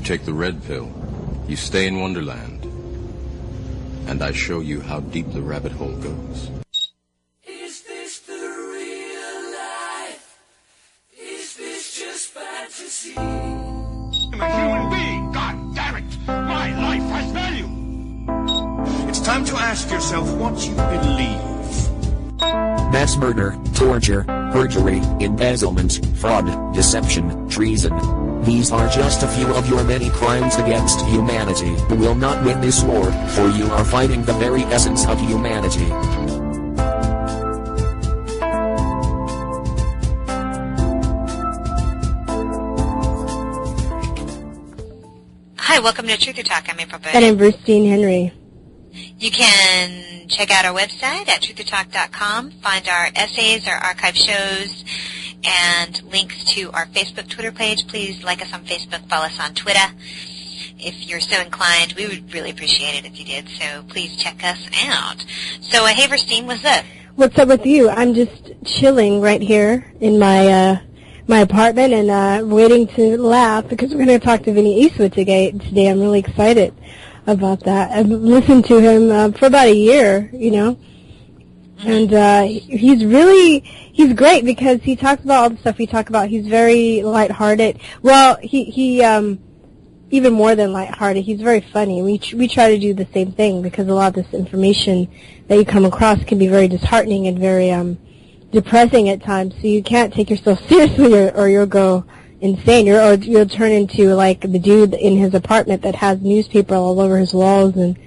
take the red pill, you stay in Wonderland, and I show you how deep the rabbit hole goes. Is this the real life? Is this just fantasy? I'm a human being, god damn it! My life has value! It's time to ask yourself what you believe. Mass murder, torture, perjury, embezzlement, fraud, deception, treason. These are just a few of your many crimes against humanity. You will not win this war, for you are fighting the very essence of humanity. Hi, welcome to Truth or Talk. I'm April Bowden. And I'm Virstyne Henry. You can check out our website at truthertalk.com, find our essays, our archive shows, and links to our Facebook, Twitter page. Please like us on Facebook, follow us on Twitter. If you're so inclined, we would really appreciate it if you did, so please check us out. So, hey, Virstyne, what's up? What's up with you? I'm just chilling right here in my apartment and waiting to laugh because we're going to talk to Vinny Eastwood today. I'm really excited about that. I've listened to him for about a year, you know, and he's great because he talks about all the stuff we talk about. He's very lighthearted. Well, he even more than lighthearted, he's very funny. We try to do the same thing because a lot of this information that you come across can be very disheartening and very depressing at times. So you can't take yourself seriously or you'll go insane. You'll turn into like the dude in his apartment that has newspaper all over his walls and,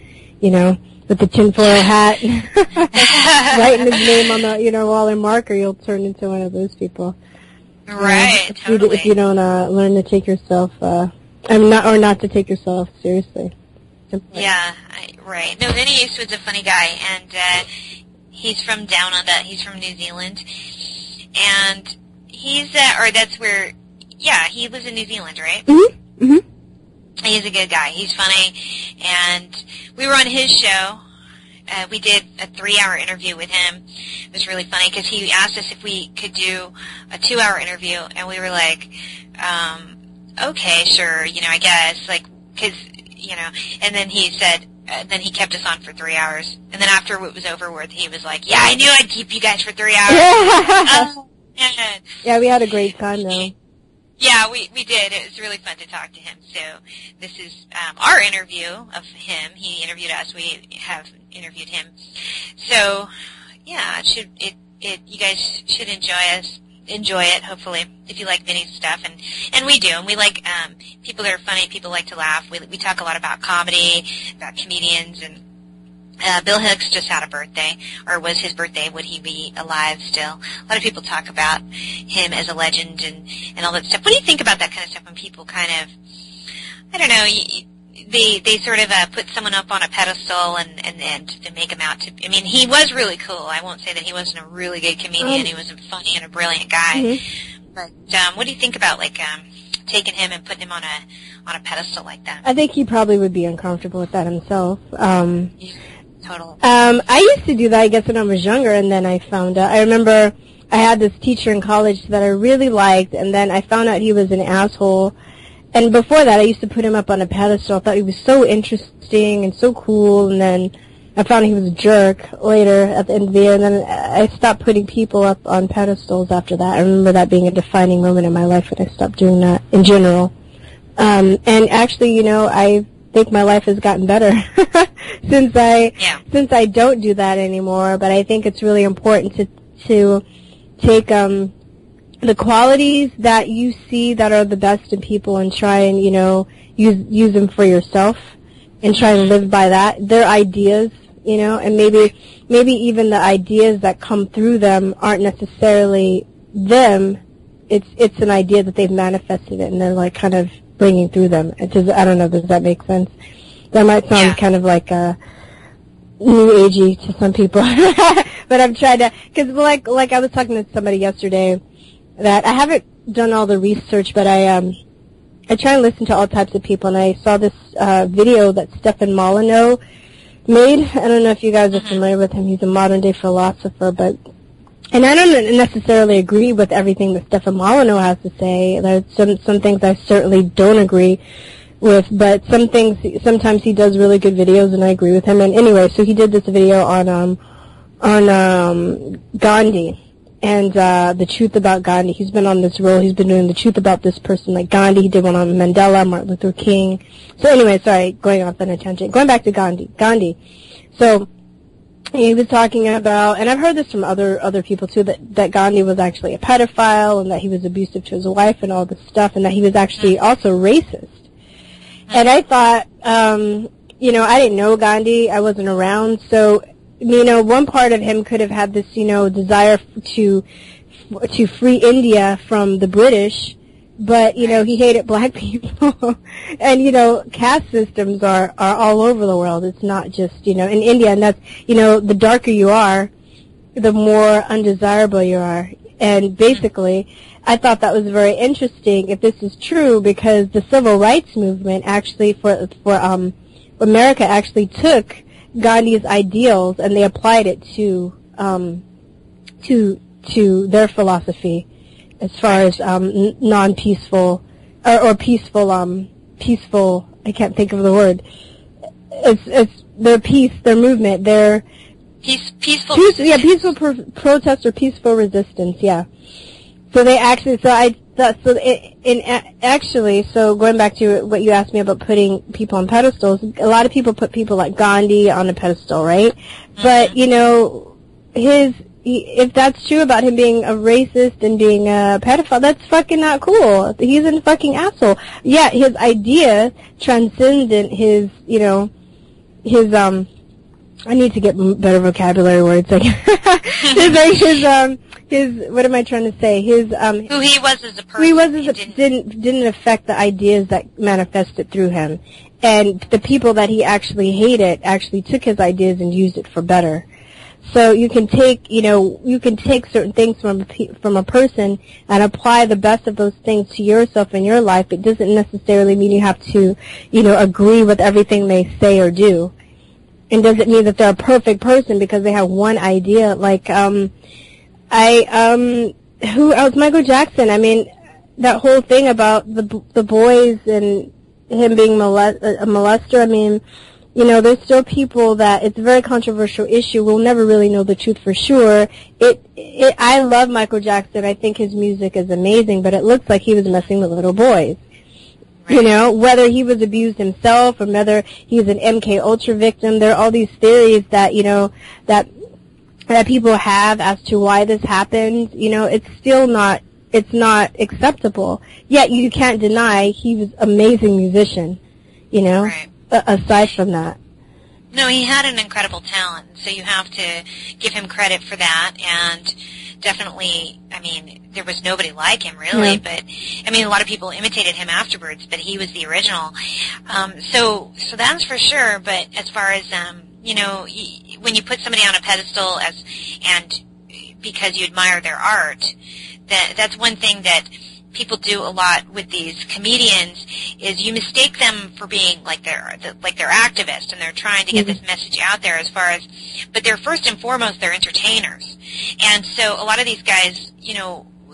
you know, with the tinfoil hat, writing his name on the, you know, wall in marker. You'll turn into one of those people. Right, totally. If you don't learn to take yourself, not to take yourself seriously. Simply. Yeah, right. No, Vinny Eastwood's a funny guy, and he's from down under. He's from New Zealand, and he's he lives in New Zealand, right? Mm-hmm. Mm-hmm. He's a good guy. He's funny, and we were on his show. We did a 3-hour interview with him. It was really funny because he asked us if we could do a 2-hour interview, and we were like, okay, sure, you know, I guess, like, because, you know, and then he said, then he kept us on for 3 hours, and then after it was over with, he was like, yeah, I knew I'd keep you guys for 3 hours. Yeah, we had a great time, though. Yeah, we did. It was really fun to talk to him. So this is our interview of him. He interviewed us. We have interviewed him. So yeah, you guys should enjoy it, hopefully, if you like Vinny's stuff, and we do, and we like people that are funny. People like to laugh. We talk a lot about comedy, about comedians, and Bill Hicks just had a birthday, or was his birthday. Would he be alive still? A lot of people talk about him as a legend and all that stuff. What do you think about that kind of stuff when people kind of, I don't know, they sort of put someone up on a pedestal and they make him out to, I mean, he was really cool. I won't say that he wasn't a really good comedian. He was a funny and a brilliant guy. Mm-hmm. But what do you think about, like, taking him and putting him on a pedestal like that? I think he probably would be uncomfortable with that himself. Totally. I used to do that, I guess, when I was younger, and then I found out. I remember I had this teacher in college that I really liked, and then I found out he was an asshole. And before that, I used to put him up on a pedestal. I thought he was so interesting and so cool, and then I found out he was a jerk later at the end of the year, and then I stopped putting people up on pedestals after that. I remember that being a defining moment in my life when I stopped doing that in general. And actually, you know, I think my life has gotten better since I don't do that anymore. But I think it's really important to take the qualities that you see that are the best in people and try and, you know, use them for yourself and try to live by that. Their ideas, you know, and maybe even the ideas that come through them aren't necessarily them. It's an idea that they've manifested it and they're like kind of bringing through them. I don't know, does that make sense? That might sound kind of like new agey to some people, but I'm trying to, because like I was talking to somebody yesterday that I haven't done all the research, but I try and listen to all types of people, and I saw this video that Stefan Molyneux made. I don't know if you guys are familiar with him. He's a modern day philosopher, and I don't necessarily agree with everything that Stefan Molyneux has to say. There's some things I certainly don't agree but sometimes he does really good videos, and I agree with him. And anyway, so he did this video on Gandhi and the truth about Gandhi. He's been on this role. He's been doing the truth about this person, like Gandhi. He did one on Mandela, Martin Luther King. So anyway, sorry, going off on a tangent. Going back to Gandhi. So he was talking about, and I've heard this from other people too, that Gandhi was actually a pedophile and that he was abusive to his wife and all this stuff, and that he was actually also racist. And I thought, I didn't know Gandhi. I wasn't around, so one part of him could have had this, desire to free India from the British, but, he hated black people. And, caste systems are all over the world. It's not just, in India, and that's, the darker you are, the more undesirable you are. And basically, I thought that was very interesting if this is true, because the civil rights movement actually for America actually took Gandhi's ideals and they applied it to their philosophy as far as non-peaceful or peaceful. I can't think of the word. It's their movement, their peaceful protest or peaceful resistance. Yeah. So they actually, so going back to what you asked me about putting people on pedestals, a lot of people put people like Gandhi on a pedestal, right? But, if that's true about him being a racist and being a pedophile, that's fucking not cool. He's a fucking asshole. Yeah, his ideas transcendent his, I need to get better vocabulary words. Like, what am I trying to say? Who he was as a person. Who he was as didn't affect the ideas that manifested through him. And the people that he actually hated actually took his ideas and used it for better. So you can take certain things from a person and apply the best of those things to yourself in your life. It doesn't necessarily mean you have to, agree with everything they say or do. And doesn't mean that they're a perfect person because they have one idea. Like, who else? Michael Jackson. I mean, that whole thing about the boys and him being a molester. I mean, there's still people that it's a very controversial issue. We'll never really know the truth for sure. I love Michael Jackson. I think his music is amazing, but it looks like he was messing with little boys. Right. Whether he was abused himself or whether he's an MK Ultra victim, there are all these theories that, that people have as to why this happened. It's still not acceptable. Yet you can't deny he was an amazing musician, Right. Aside from that. No, he had an incredible talent, so you have to give him credit for that, and definitely, I mean, there was nobody like him, really, Yeah. but, I mean, a lot of people imitated him afterwards, but he was the original. So that's for sure, but as far as, when you put somebody on a pedestal and because you admire their art, that's one thing that people do a lot with these comedians is you mistake them for being like they're activists and they're trying to get this message out there but they're first and foremost they're entertainers. And so a lot of these guys,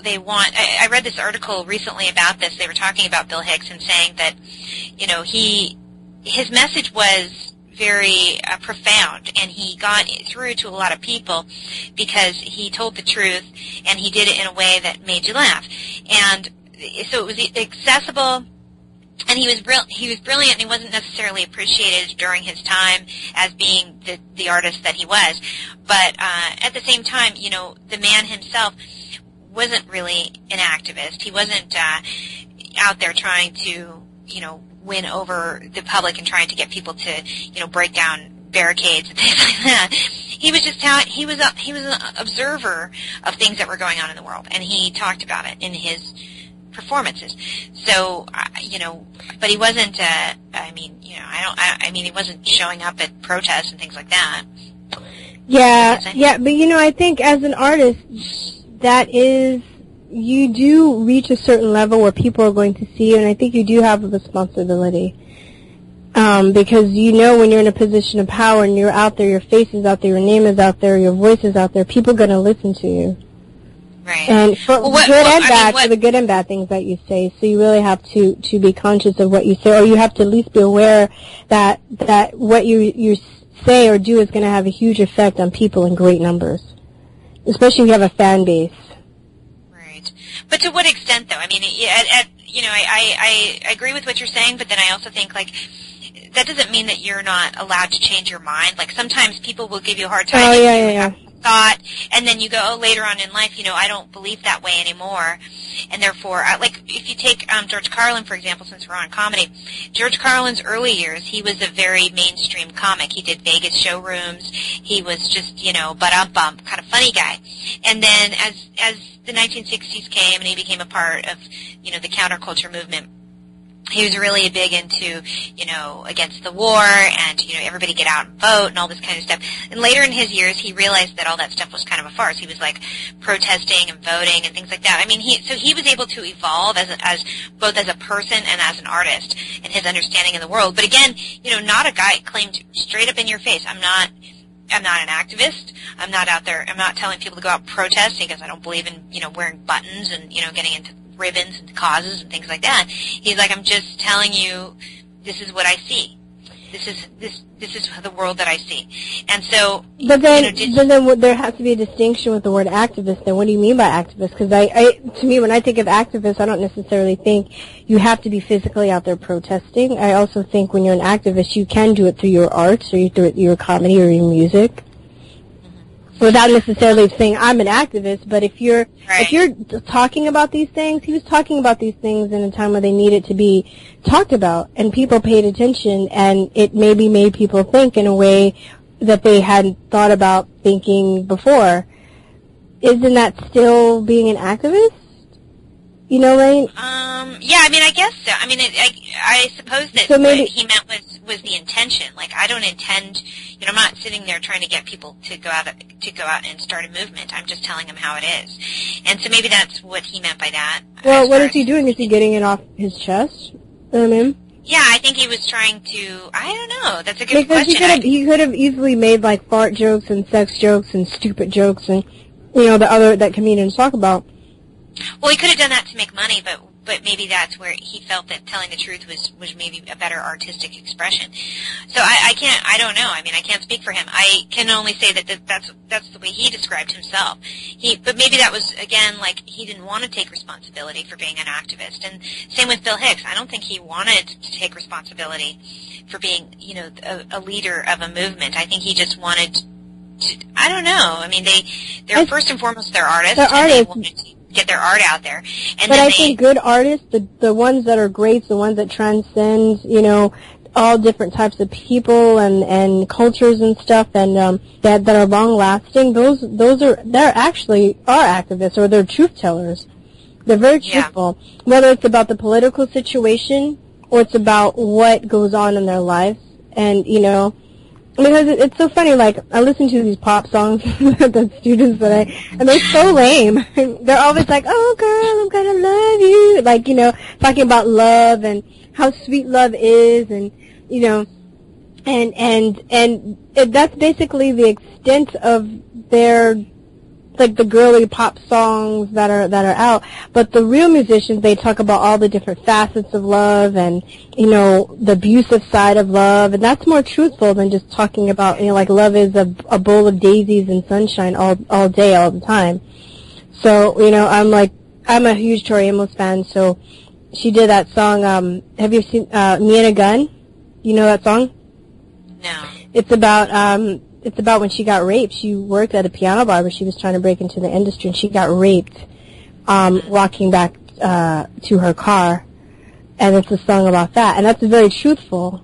they want, I read this article recently about this. They were talking about Bill Hicks and saying that, his message was very profound, and he got through to a lot of people because he told the truth, and he did it in a way that made you laugh. And so it was accessible, and he was brilliant, and he wasn't necessarily appreciated during his time as being the artist that he was. But at the same time, the man himself wasn't really an activist. He wasn't out there trying to, win over the public and trying to get people to, break down barricades and things like that. He was just he was an observer of things that were going on in the world, and he talked about it in his performances. So, but he wasn't. He wasn't showing up at protests and things like that. Yeah, but I think as an artist, you do reach a certain level where people are going to see you, and I think you do have a responsibility. Because when you're in a position of power and you're out there, your face is out there, your name is out there, your voice is out there, people are going to listen to you. Right. And for for the good and bad things that you say, so you really have to be conscious of what you say, or you have to at least be aware that what you say or do is going to have a huge effect on people in great numbers, especially if you have a fan base. Right. But to what extent, though? I mean, I agree with what you're saying, but then I also think, like, that doesn't mean that you're not allowed to change your mind. Like, sometimes people will give you a hard time. Oh, yeah. Thought, and then you go, oh, later on in life, I don't believe that way anymore, and therefore, like, if you take George Carlin, for example, since we're on comedy, George Carlin's early years, he was a very mainstream comic. He did Vegas showrooms. He was just, but-bump, kind of funny guy. And then as the 1960s came and he became a part of, the counterculture movement, he was really big into, against the war and, everybody get out and vote and all this kind of stuff. And later in his years, he realized that all that stuff was kind of a farce. He was, like, protesting and voting and things like that. I mean, he was able to evolve as both as a person and as an artist in his understanding of the world. But again, not a guy claimed straight up in your face, I'm not an activist. I'm not out there. I'm not telling people to go out protesting because I don't believe in, wearing buttons and, getting into ribbons and causes and things like that. He's like, I'm just telling you, this is what I see. This is the world that I see. And so, but then there has to be a distinction with the word activist. Then what do you mean by activist? Because to me, when I think of activist, I don't necessarily think you have to be physically out there protesting. I also think when you're an activist, you can do it through your arts or through your comedy or your music. Without necessarily saying I'm an activist, but if you're talking about these things, he was talking about these things in a time where they needed to be talked about, and people paid attention, and it maybe made people think in a way that they hadn't thought about thinking before. Isn't that still being an activist? Lane? Yeah, I mean, I guess so. I mean, I suppose that so maybe, what he meant was the intention. Like, I don't intend, I'm not sitting there trying to get people to go out and start a movement. I'm just telling them how it is. And so maybe that's what he meant by that. Well, what is he doing? Is he getting it off his chest? Yeah, I think he was trying to, I don't know, that's a good question. Because he could have easily made, like, fart jokes and sex jokes and stupid jokes and, that comedians talk about. Well, he could have done that to make money, but maybe that's where he felt that telling the truth was maybe a better artistic expression. So I don't know. I mean, I can't speak for him. I can only say that that's the way he described himself. But maybe that was, again, like, he didn't want to take responsibility for being an activist. And same with Bill Hicks. I don't think he wanted to take responsibility for being, a leader of a movement. I think he just wanted to, I don't know. I mean, they're first and foremost, they're artists. They wanted to get their art out there. But I think good artists, the ones that are great, the ones that transcend, all different types of people and cultures and stuff, and that are long lasting, they're actually activists, or they're truth tellers. They're very truthful. Yeah. Whether it's about the political situation or it's about what goes on in their lives, and because it's so funny, like, I listen to these pop songs that students and they're so lame. They're always like, oh, girl, I'm gonna love you. Like, talking about love and how sweet love is, and, and that's basically the extent of their, like, the girly pop songs that are out. But the real musicians, they talk about all the different facets of love and, the abusive side of love, and that's more truthful than just talking about, like, love is a bowl of daisies and sunshine all day, all the time. So, I'm a huge Tori Amos fan, so she did that song, have you seen, Me and a Gun? You know that song? No. It's about when she got raped. She worked at a piano bar where she was trying to break into the industry, and she got raped walking back to her car. And it's a song about that. And that's very truthful.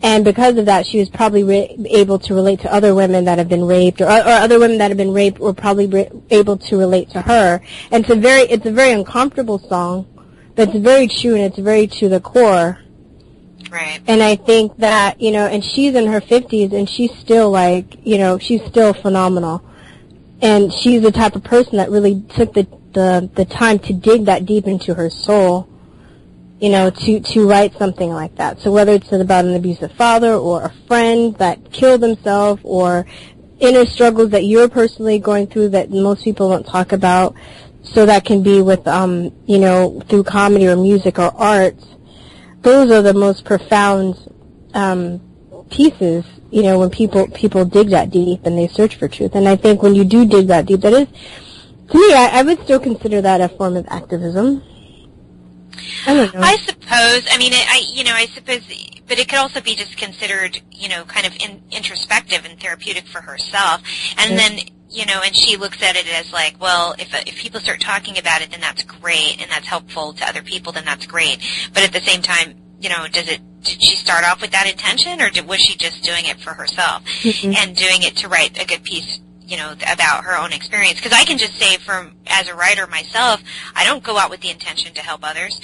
And because of that, she was probably able to relate to other women that have been raped, or other women that have been raped were probably able to relate to her. And it's a very uncomfortable song, but it's very true, and it's very to the core. Right. And I think that, and she's in her 50s, and she's still, like, she's still phenomenal. And she's the type of person that really took the time to dig that deep into her soul, to write something like that. So whether it's about an abusive father, or a friend that killed himself, or, inner struggles that you're personally going through that most people don't talk about. So that can be with, through comedy or music or arts. Those are the most profound pieces, when people dig that deep and they search for truth. And I think when you do dig that deep, that is, to me, I would still consider that a form of activism. I don't know. I suppose. I mean, I suppose, but it could also be just considered, kind of introspective and therapeutic for herself. And then, and she looks at it as like, well, if people start talking about it, then that's great, and that's helpful to other people, then that's great. But at the same time, did she start off with that intention, or was she just doing it for herself and doing it to write a good piece, about her own experience? Because I can just say, as a writer myself, I don't go out with the intention to help others.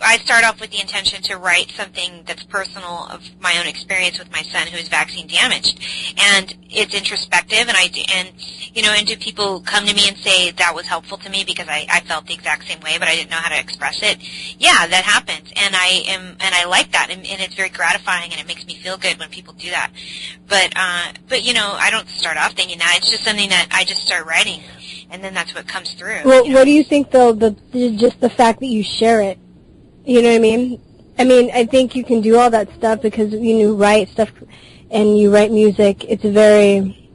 I start off with the intention to write something that's personal of my own experience with my son who is vaccine damaged, and it's introspective. And do people come to me and say that was helpful to me because I felt the exact same way, but I didn't know how to express it? Yeah, that happens, and I like that, and it's very gratifying, and it makes me feel good when people do that. But I don't start off thinking that. It's just something that I just start writing, and then that's what comes through. Well, what do you think, though? Just the fact that you share it. You know what I mean? I think you can do all that stuff because you write stuff and you write music. It's very,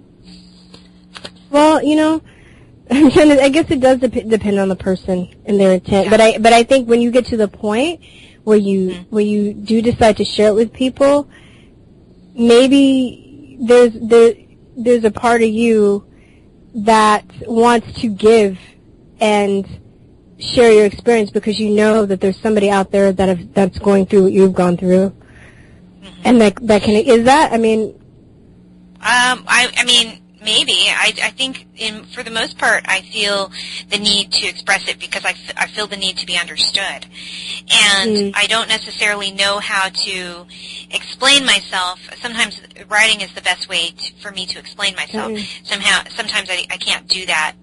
well, I guess it does depend on the person and their intent. Yeah. But I think when you get to the point where you do decide to share it with people, maybe there's a part of you that wants to give and share your experience because you know that there's somebody out there that's going through what you've gone through, and that can, is that? I mean, maybe. I think for the most part, I feel the need to express it because I feel the need to be understood, and I don't necessarily know how to explain myself. Sometimes writing is the best way for me to explain myself. Sometimes I can't do that,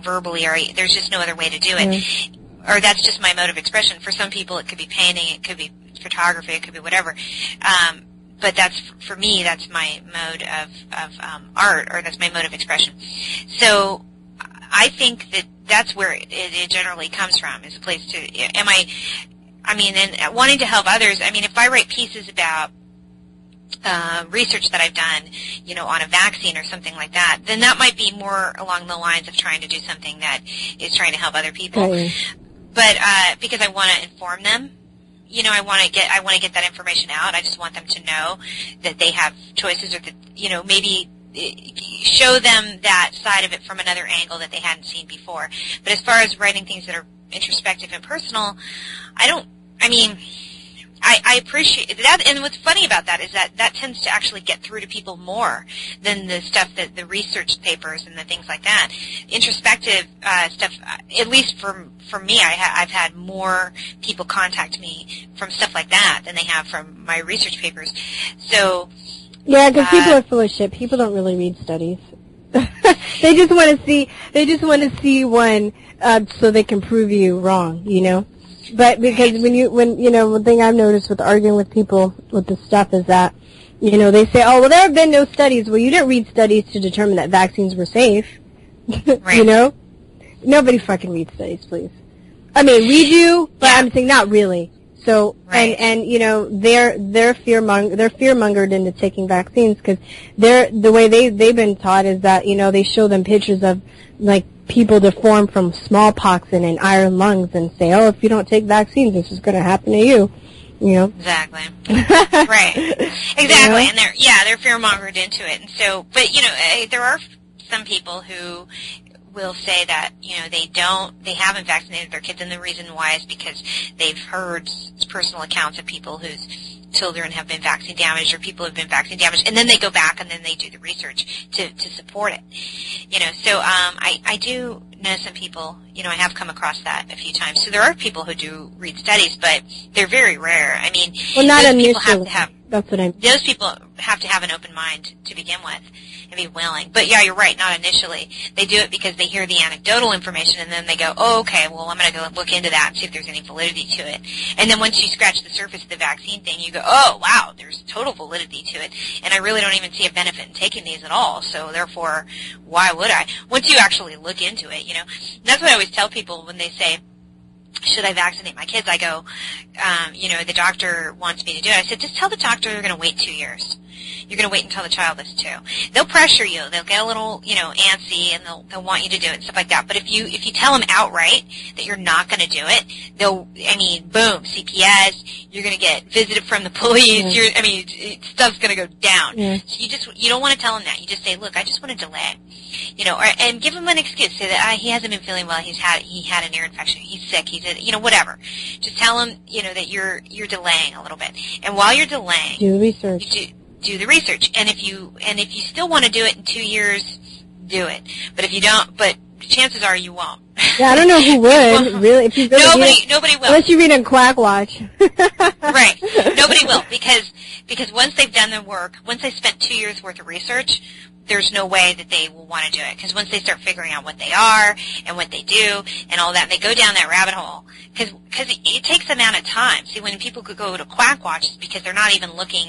verbally, or there's just no other way to do it. Or that's just my mode of expression. For some people, it could be painting, it could be photography, it could be whatever. But for me, that's my mode of art, or that's my mode of expression. So I think that's where it generally comes from, is a place to, and wanting to help others. If I write pieces about research that I've done, on a vaccine or something like that, then that might be more along the lines of trying to do something that is trying to help other people. But because I want to inform them, I want to get that information out. I just want them to know that they have choices, or that maybe show them that side of it from another angle that they hadn't seen before. But as far as writing things that are introspective and personal, I appreciate that, and what's funny about that is that tends to actually get through to people more than the stuff that the research papers and the things like that. Introspective stuff, at least for me, I've had more people contact me from stuff like that than they have from my research papers. So yeah, because people are full of shit. People don't really read studies. They just want to see one so they can prove you wrong. But because one thing I've noticed with arguing with people with this stuff is that, they say, oh, well, there have been no studies. Well, you didn't read studies to determine that vaccines were safe. Right. Nobody fucking reads studies, please. We do, but I'm saying not really. So, right. and they're fear-mongered into taking vaccines because the way they've been taught is that, they show them pictures of, like, people deformed from smallpox and iron lungs and say, oh, if you don't take vaccines, this is going to happen to you. Exactly. Right. Exactly. And they're fear-mongered into it. And so, but, there are some people who will say that, they haven't vaccinated their kids, and the reason why is because they've heard personal accounts of people whose children have been vaccine damaged, or people have been vaccine damaged, and then they go back and then they do the research to support it. So I do know some people, I have come across that a few times. So there are people who do read studies, but they're very rare. Well, not those initially. people have to have, that's what I mean. Those people, have to have an open mind to begin with and be willing. But yeah, you're right, not initially. They do it because they hear the anecdotal information and then they go, oh, okay, well, I'm going to go look into that and see if there's any validity to it. And then once you scratch the surface of the vaccine thing, you go, oh, wow, there's total validity to it. And I really don't even see a benefit in taking these at all. So therefore, why would I? Once you actually look into it, And that's what I always tell people when they say, should I vaccinate my kids? I go, the doctor wants me to do it. I said, just tell the doctor you're going to wait 2 years. You're going to wait until the child is 2. They'll pressure you. They'll get a little, antsy, and they'll want you to do it and stuff like that. But if you tell them outright that you're not going to do it, boom, CPS. You're going to get visited from the police. Yeah. Stuff's going to go down. Yeah. So you don't want to tell them that. You just say, look, I just want to delay. And give him an excuse. Say that he hasn't been feeling well. He had an ear infection. He's sick. Whatever. Just tell him, that you're delaying a little bit. And while you're delaying, do the research. Do the research. And if you still want to do it in 2 years, do it. But if you don't, but chances are you won't. Yeah, I don't know who would really. If you really nobody will. Unless you read on Quack Watch. Right. Nobody will because once they've done the work, once they spent 2 years worth of research, there's no way that they will want to do it. Because once they start figuring out what they are and what they do and all that, they go down that rabbit hole. Because it takes them out of time. See, when people could go to Quack Watch, it's because they're not even looking.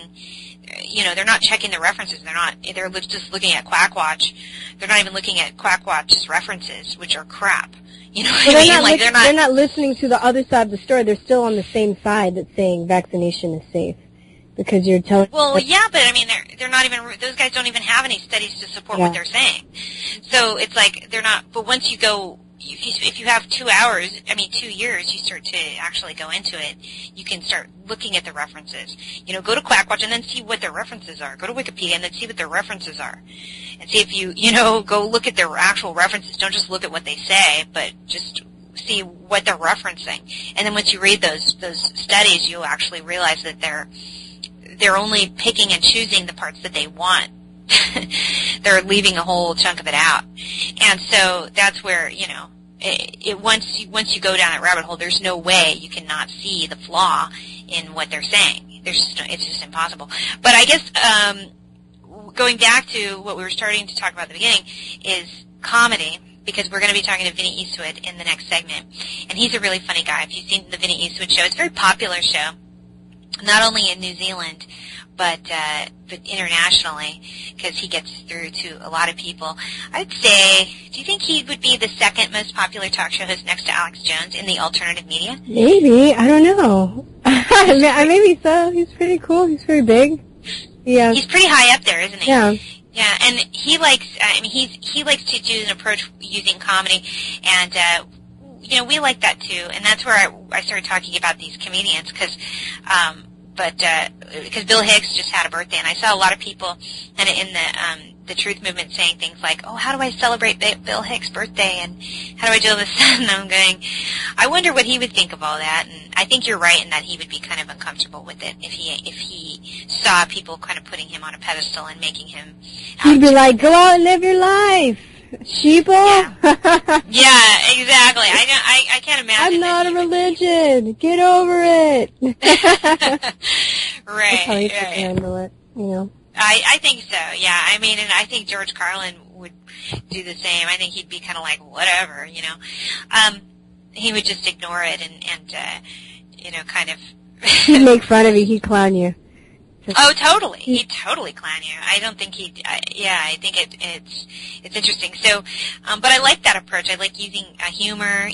They're not checking the references. They're just looking at Quack Watch. They're not even looking at Quack Watch's references, which are crap. You know what I mean? They're not listening to the other side of the story. They're still on the same side that's saying vaccination is safe. Because you're telling. Well, yeah, but they're not even. Those guys don't even have any studies to support what they're saying. So it's like they're not. But once you go, if you have 2 hours, 2 years, you start to actually go into it. You can start looking at the references. Go to Quackwatch and then see what their references are. Go to Wikipedia and then see what their references are, and see if you go look at their actual references. Don't just look at what they say, but just see what they're referencing. And then once you read those studies, you'll actually realize that they're only picking and choosing the parts that they want. They're leaving a whole chunk of it out. And so that's where, once you go down that rabbit hole, there's no way you cannot see the flaw in what they're saying. It's just impossible. But I guess going back to what we were starting to talk about at the beginning is comedy, because we're going to be talking to Vinny Eastwood in the next segment. And he's a really funny guy. If you've seen the Vinny Eastwood show, it's a very popular show. Not only in New Zealand, but internationally, because he gets through to a lot of people. I'd say, do you think he would be the second most popular talk show host next to Alex Jones in the alternative media? Maybe. I don't know. Maybe so. He's pretty cool. He's very big. Yeah. He's pretty high up there, isn't he? Yeah. Yeah, and he likes. He likes to do an approach using comedy, and we like that too. And that's where I started talking about these comedians, because Bill Hicks just had a birthday, and I saw a lot of people in the Truth Movement saying things like, "Oh, how do I celebrate Bill Hicks' birthday? And how do I do all this?" And I'm going, I wonder what he would think of all that. And I think you're right in that he would be kind of uncomfortable with it if he saw people kind of putting him on a pedestal and making him. He'd be like, "Go out and live your life, sheeple." Yeah, exactly. I can't imagine. I'm not a religion. Get over it. Right. That's how he should handle it, I think so, yeah. And I think George Carlin would do the same. I think he'd be kind of like, whatever, He would just ignore it and kind of... He'd make fun of you. He'd clown you. Oh, totally. He'd totally clown you. I don't think he'd... I think it's interesting. So, but I like that approach. I like using humor.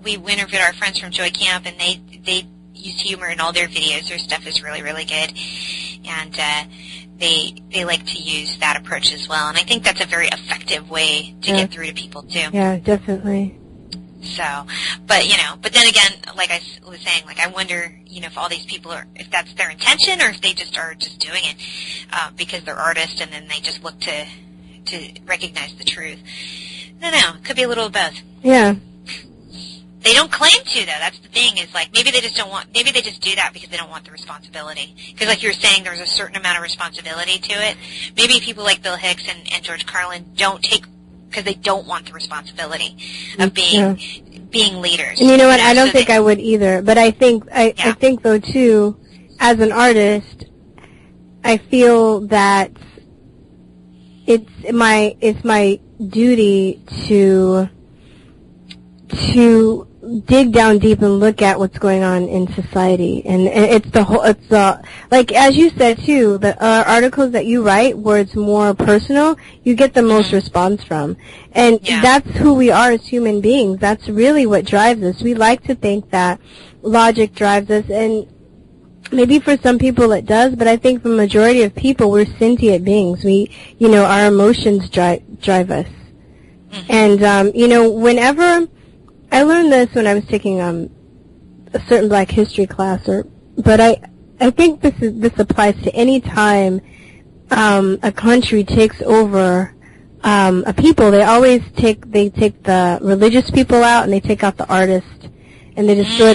We interviewed our friends from Joy Camp, and they use humor in all their videos. Their stuff is really, really good. And they like to use that approach as well. And I think that's a very effective way to get through to people, too. Yeah, definitely. So, but then again, like I was saying, I wonder, if all these people if that's their intention, or if they just are just doing it because they're artists, and then they just look to recognize the truth. I don't know. It could be a little of both. Yeah. They don't claim to, though. That's the thing, is maybe they just don't want, maybe they just do that because they don't want the responsibility. Because like you were saying, there's a certain amount of responsibility to it. Maybe people like Bill Hicks and George Carlin don't take, because they don't want the responsibility of being leaders. And you know what? I don't think I would either. But I think though too, as an artist, I feel that it's my duty to dig down deep and look at what's going on in society, and it's like as you said too, the articles that you write where it's more personal, you get the most response from, and that's who we are as human beings. That's really what drives us. We like to think that logic drives us, and maybe for some people it does, but I think for the majority of people we're sentient beings. Our emotions drive us, and whenever I learned this when I was taking a certain Black history class, but I think this applies to any time a country takes over a people. They take the religious people out, and they take out the artists, and they destroy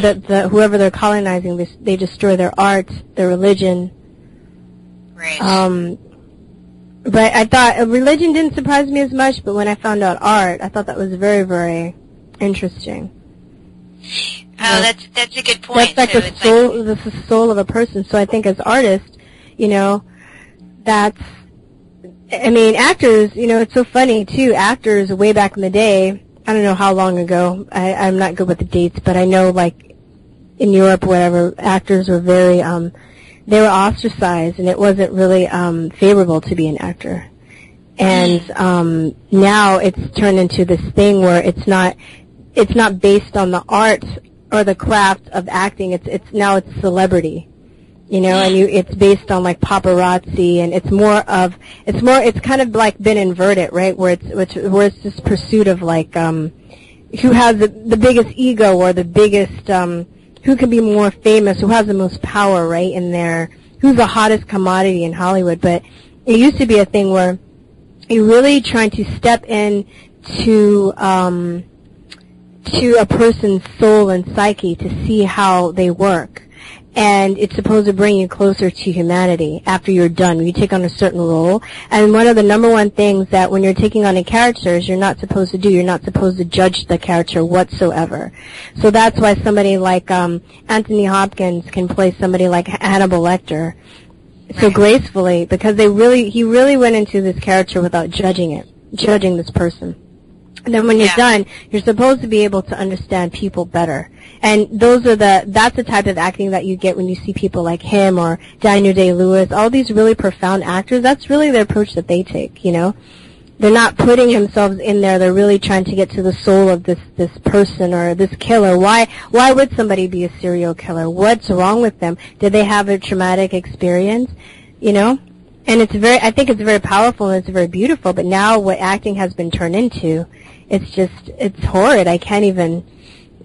whoever they're colonizing. They destroy their art, their religion. Right. But I thought religion didn't surprise me as much, but when I found out art, I thought that was very, very interesting. Oh, that's a good point. That's like the soul of a person. So I think as artists, that's, actors, it's so funny too. Actors way back in the day, I don't know how long ago, I'm not good with the dates, but I know like in Europe, whatever, actors were very, they were ostracized, and it wasn't really favorable to be an actor. And now it's turned into this thing where it's not based on the art or the craft of acting. It's celebrity, and it's based on like paparazzi, and it's kind of like been inverted, right? Where it's this pursuit of like who has the biggest ego, or the biggest who can be more famous, who has the most power, right? Who's the hottest commodity in Hollywood. But it used to be a thing where you're really trying to step in to a person's soul and psyche to see how they work. And it's supposed to bring you closer to humanity after you're done, when you take on a certain role. And one of the number one things that when you're taking on a character is you're not supposed to judge the character whatsoever. So that's why somebody like Anthony Hopkins can play somebody like Hannibal Lecter so gracefully, because he really went into this character without judging this person. And then when you're done, you're supposed to be able to understand people better. And that's the type of acting that you get when you see people like him or Daniel Day-Lewis, all these really profound actors. That's really the approach that they take, They're not putting themselves in there. They're really trying to get to the soul of this person or this killer. Why would somebody be a serial killer? What's wrong with them? Did they have a traumatic experience? And I think it's very powerful and it's very beautiful, but now what acting has been turned into, it's horrid. I can't even,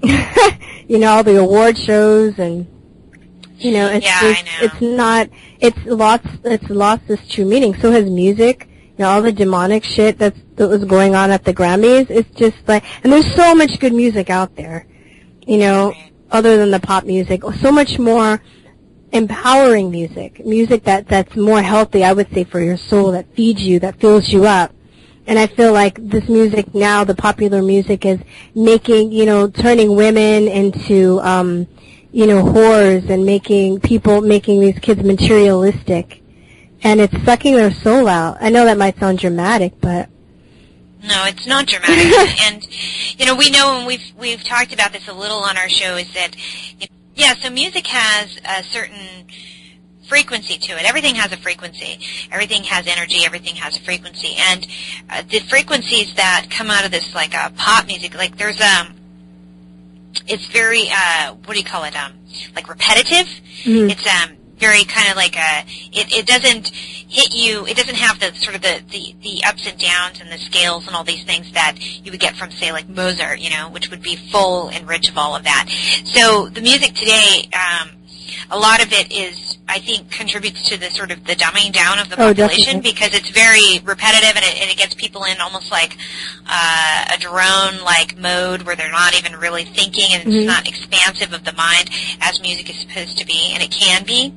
all the award shows and, it's lost this true meaning. So has music, all the demonic shit that was going on at the Grammys. It's just like, and there's so much good music out there, other than the pop music, so much more empowering music that's more healthy, I would say, for your soul, that feeds you, that fills you up. And I feel like this music now, the popular music, is making, turning women into, whores, and making these kids materialistic. And it's sucking their soul out. I know that might sound dramatic, but... No, it's not dramatic. And, we know, and we've talked about this a little on our show, is that, so music has a certain frequency to it. Everything has a frequency. Everything has energy. Everything has a frequency. And the frequencies that come out of this, like pop music, like there's it's very what do you call it? Like repetitive. Mm-hmm. It's very kind of like it doesn't hit you. It doesn't have the sort of the ups and downs and the scales and all these things that you would get from, say, like Mozart, which would be full and rich of all of that. So the music today, a lot of it is, I think, contributes to the sort of the dumbing down of the population, because it's very repetitive, and it gets people in almost like a drone-like mode where they're not even really thinking, and it's not expansive of the mind as music is supposed to be, and it can be.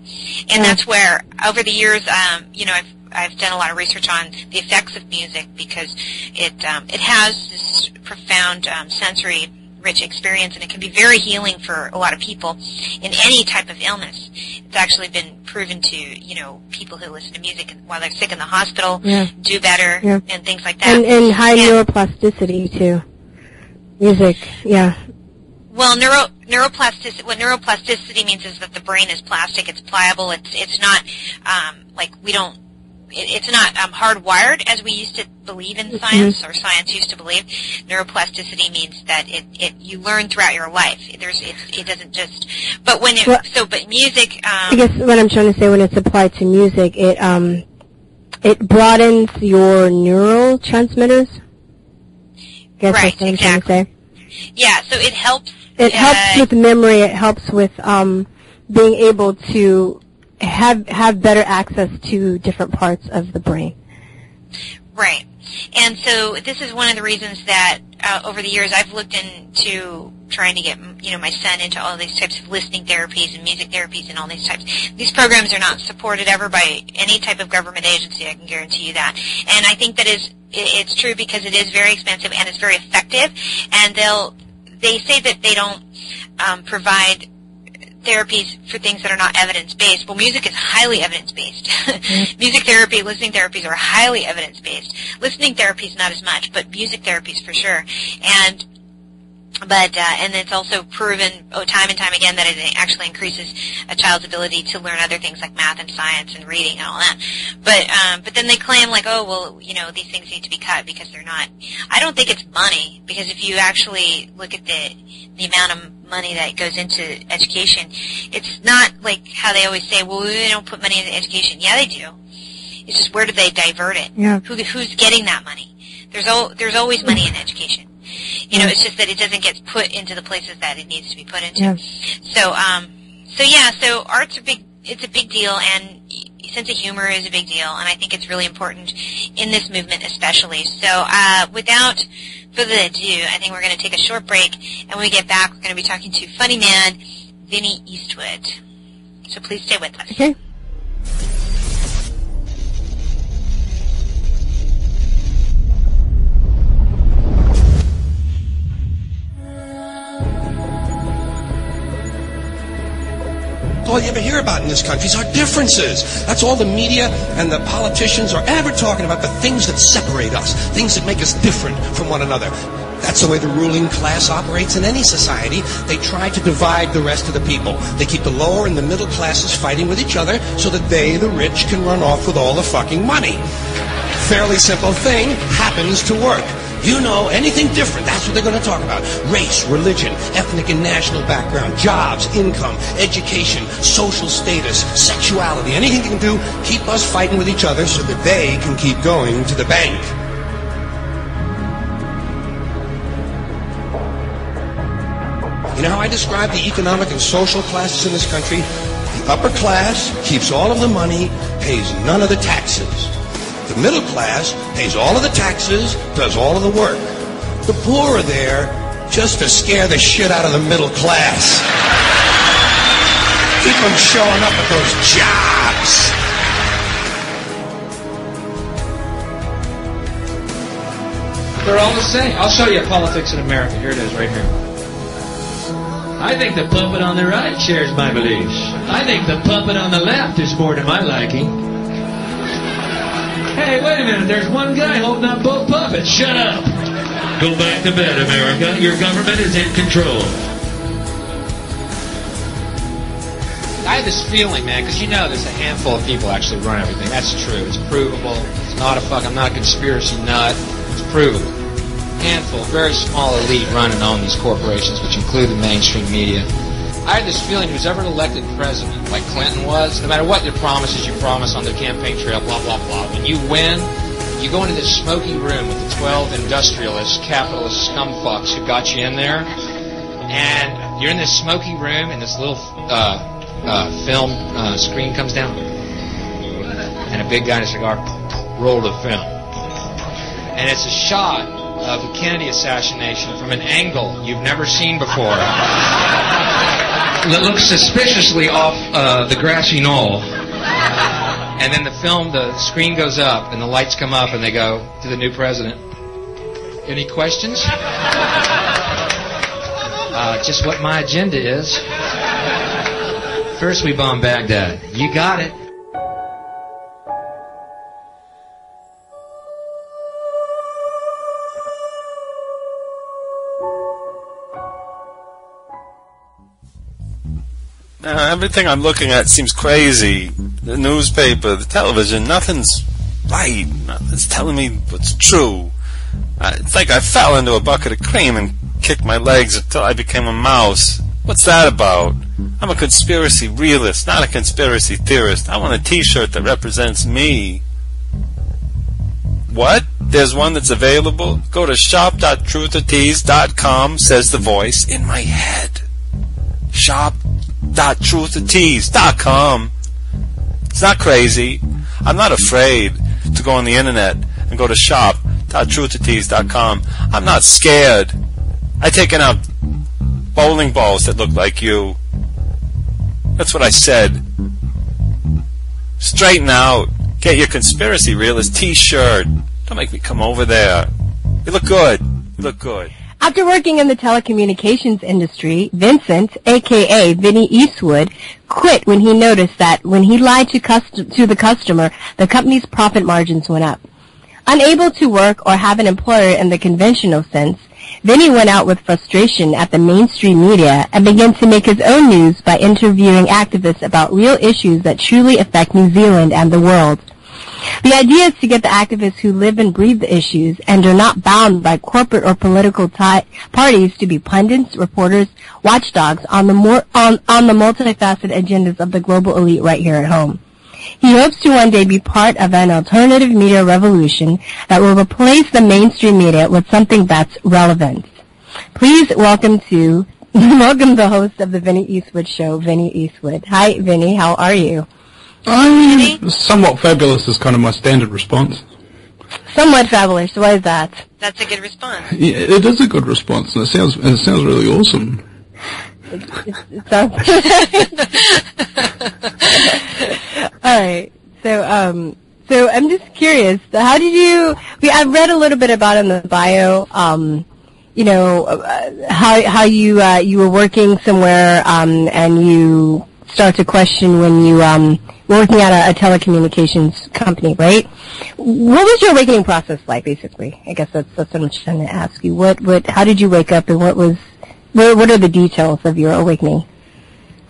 And that's where, over the years, I've done a lot of research on the effects of music, because it has this profound sensory rich experience, and it can be very healing for a lot of people in any type of illness. It's actually been proven to, people who listen to music while they're sick in the hospital do better and things like that. And high neuroplasticity too. Music, yeah. Well, neuroplasticity. What neuroplasticity means is that the brain is plastic. It's pliable. It's not It's not hardwired as we used to believe in science, or science used to believe. Neuroplasticity means that you learn throughout your life. It doesn't just. But when but music. I guess what I'm trying to say, when it's applied to music, it broadens your neurotransmitters. Guess right, that's what I'm trying to say. Yeah, so it helps. It helps with memory. It helps with being able to have better access to different parts of the brain. Right. And so this is one of the reasons that over the years I've looked into trying to get my son into all these types of listening therapies and music therapies and all these types. These programs are not supported ever by any type of government agency, I can guarantee you that. And I think that it's true because it is very expensive and it's very effective. And they say that they don't provide therapies for things that are not evidence-based. Well, music is highly evidence-based. Music therapy, listening therapies are highly evidence-based. Listening therapies not as much, but music therapies for sure. And it's also proven time and time again that it actually increases a child's ability to learn other things like math and science and reading and all that. But then they claim like, oh, well, these things need to be cut because they're not. I don't think it's money, because if you actually look at the amount of money that goes into education, it's not like how they always say, well, they don't put money into education. Yeah, they do. It's just where do they divert it? Yeah. Who's getting that money? There's always money in education. It's just that it doesn't get put into the places that it needs to be put into. Yeah. So art's it's a big deal, and sense of humor is a big deal, and I think it's really important in this movement especially. So without further ado, I think we're going to take a short break, and when we get back, we're going to be talking to funny man Vinny Eastwood. So please stay with us. Okay. All you ever hear about in this country is our differences. That's all the media and the politicians are ever talking about, the things that separate us, things that make us different from one another. That's the way the ruling class operates in any society. They try to divide the rest of the people. They keep the lower and the middle classes fighting with each other so that they, the rich, can run off with all the fucking money. Fairly simple thing, happens to work. Anything different, that's what they're going to talk about. Race, religion, ethnic and national background, jobs, income, education, social status, sexuality, anything they can do, keep us fighting with each other so that they can keep going to the bank. You know how I describe the economic and social classes in this country? The upper class keeps all of the money, pays none of the taxes. The middle class pays all of the taxes, does all of the work. The poor are there just to scare the shit out of the middle class. Keep them showing up at those jobs. They're all the same. I'll show you politics in America. Here it is, right here. I think the puppet on the right shares my beliefs. I think the puppet on the left is more to my liking. Hey, wait a minute, there's one guy holding up both puppets. Shut up. Go back to bed, America. Your government is in control. I have this feeling, man, because there's a handful of people actually run everything. That's true. It's provable. It's not I'm not a conspiracy nut. It's provable. Handful, very small elite run and own these corporations, which include the mainstream media. I had this feeling who's ever elected president, like Clinton was, no matter what your promises you promise on the campaign trail, blah, blah, blah, when you win, you go into this smoky room with the 12 industrialists, capitalist scumfucks who got you in there, and you're in this smoky room, and this little film screen comes down, and a big guy in a cigar rolled a film. And it's a shot of the Kennedy assassination from an angle you've never seen before. That looks suspiciously off the grassy knoll. And then the screen goes up, and the lights come up, and they go to the new president. Any questions? Just what my agenda is. First we bomb Baghdad. You got it. Everything I'm looking at seems crazy. The newspaper, the television, nothing's right. Nothing's telling me what's true. It's like I fell into a bucket of cream and kicked my legs until I became a mouse. What's that about? I'm a conspiracy realist, not a conspiracy theorist. I want a t-shirt that represents me. What? There's one that's available? Go to shop.truthertease.com, says the voice in my head. Shop.truthertease.com. It's not crazy. I'm not afraid to go on the internet and go to shop.truthertease.com. I'm not scared. I taken out bowling balls that look like you. That's what I said. Straighten out. Get your conspiracy realist t-shirt. Don't make me come over there. You look good. You look good. After working in the telecommunications industry, Vincent, a.k.a. Vinny Eastwood, quit when he noticed that when he lied to the customer, the company's profit margins went up. Unable to work or have an employer in the conventional sense, Vinny went out with frustration at the mainstream media and began to make his own news by interviewing activists about real issues that truly affect New Zealand and the world. The idea is to get the activists who live and breathe the issues and are not bound by corporate or political parties to be pundits, reporters, watchdogs on the multifaceted agendas of the global elite right here at home. He hopes to one day be part of an alternative media revolution that will replace the mainstream media with something that's relevant. Please welcome the host of the Vinny Eastwood Show, Vinny Eastwood. Hi, Vinny. How are you? I'm somewhat fabulous is kind of my standard response. Somewhat fabulous. Why is that? That's a good response. Yeah, it is a good response, and it sounds really awesome. It sounds. All right. So I'm just curious. How did you? I've read a little bit about in the bio. How you were working somewhere, and you start to question when you were working at a telecommunications company, right? What was your awakening process like, basically? I guess that's what I'm trying to ask you. How did you wake up, and what are the details of your awakening?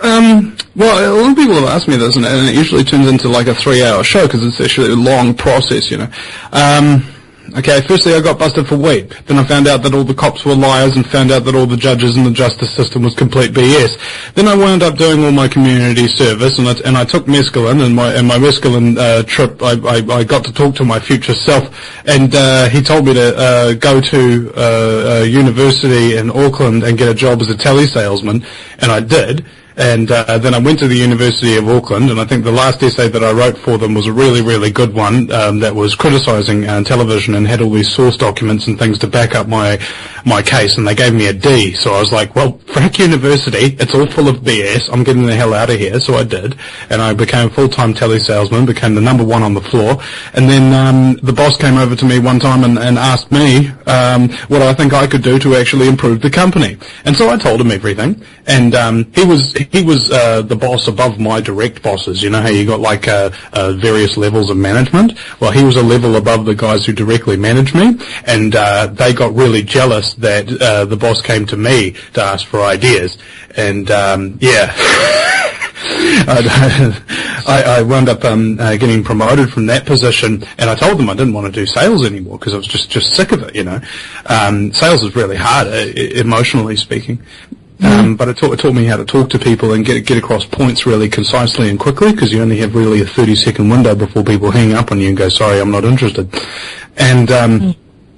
Well, a lot of people have asked me this, and it usually turns into like a 3-hour show because it's actually a long process, Okay, firstly I got busted for weed. Then I found out that all the cops were liars and found out that all the judges in the justice system was complete BS. Then I wound up doing all my community service, and I took mescaline, and my mescaline trip, I got to talk to my future self, and he told me to go to a university in Auckland and get a job as a telesalesman, and I did. And then I went to the University of Auckland, and I think the last essay that I wrote for them was a really, really good one that was criticising television and had all these source documents and things to back up my case, and they gave me a D. So I was like, well, frack university, it's all full of BS, I'm getting the hell out of here. So I did, and I became a full-time telesalesman, became the number one on the floor, and then the boss came over to me one time and asked me what I think I could do to actually improve the company. And so I told him everything, and he was the boss above my direct bosses. You know how you got like various levels of management? Well, he was a level above the guys who directly managed me, and they got really jealous that the boss came to me to ask for ideas. And I wound up getting promoted from that position, and I told them I didn't want to do sales anymore because I was just sick of it. Sales is really hard, emotionally speaking. But it taught me how to talk to people and get across points really concisely and quickly, because you only have really a 30-second window before people hang up on you and go, sorry, I'm not interested. And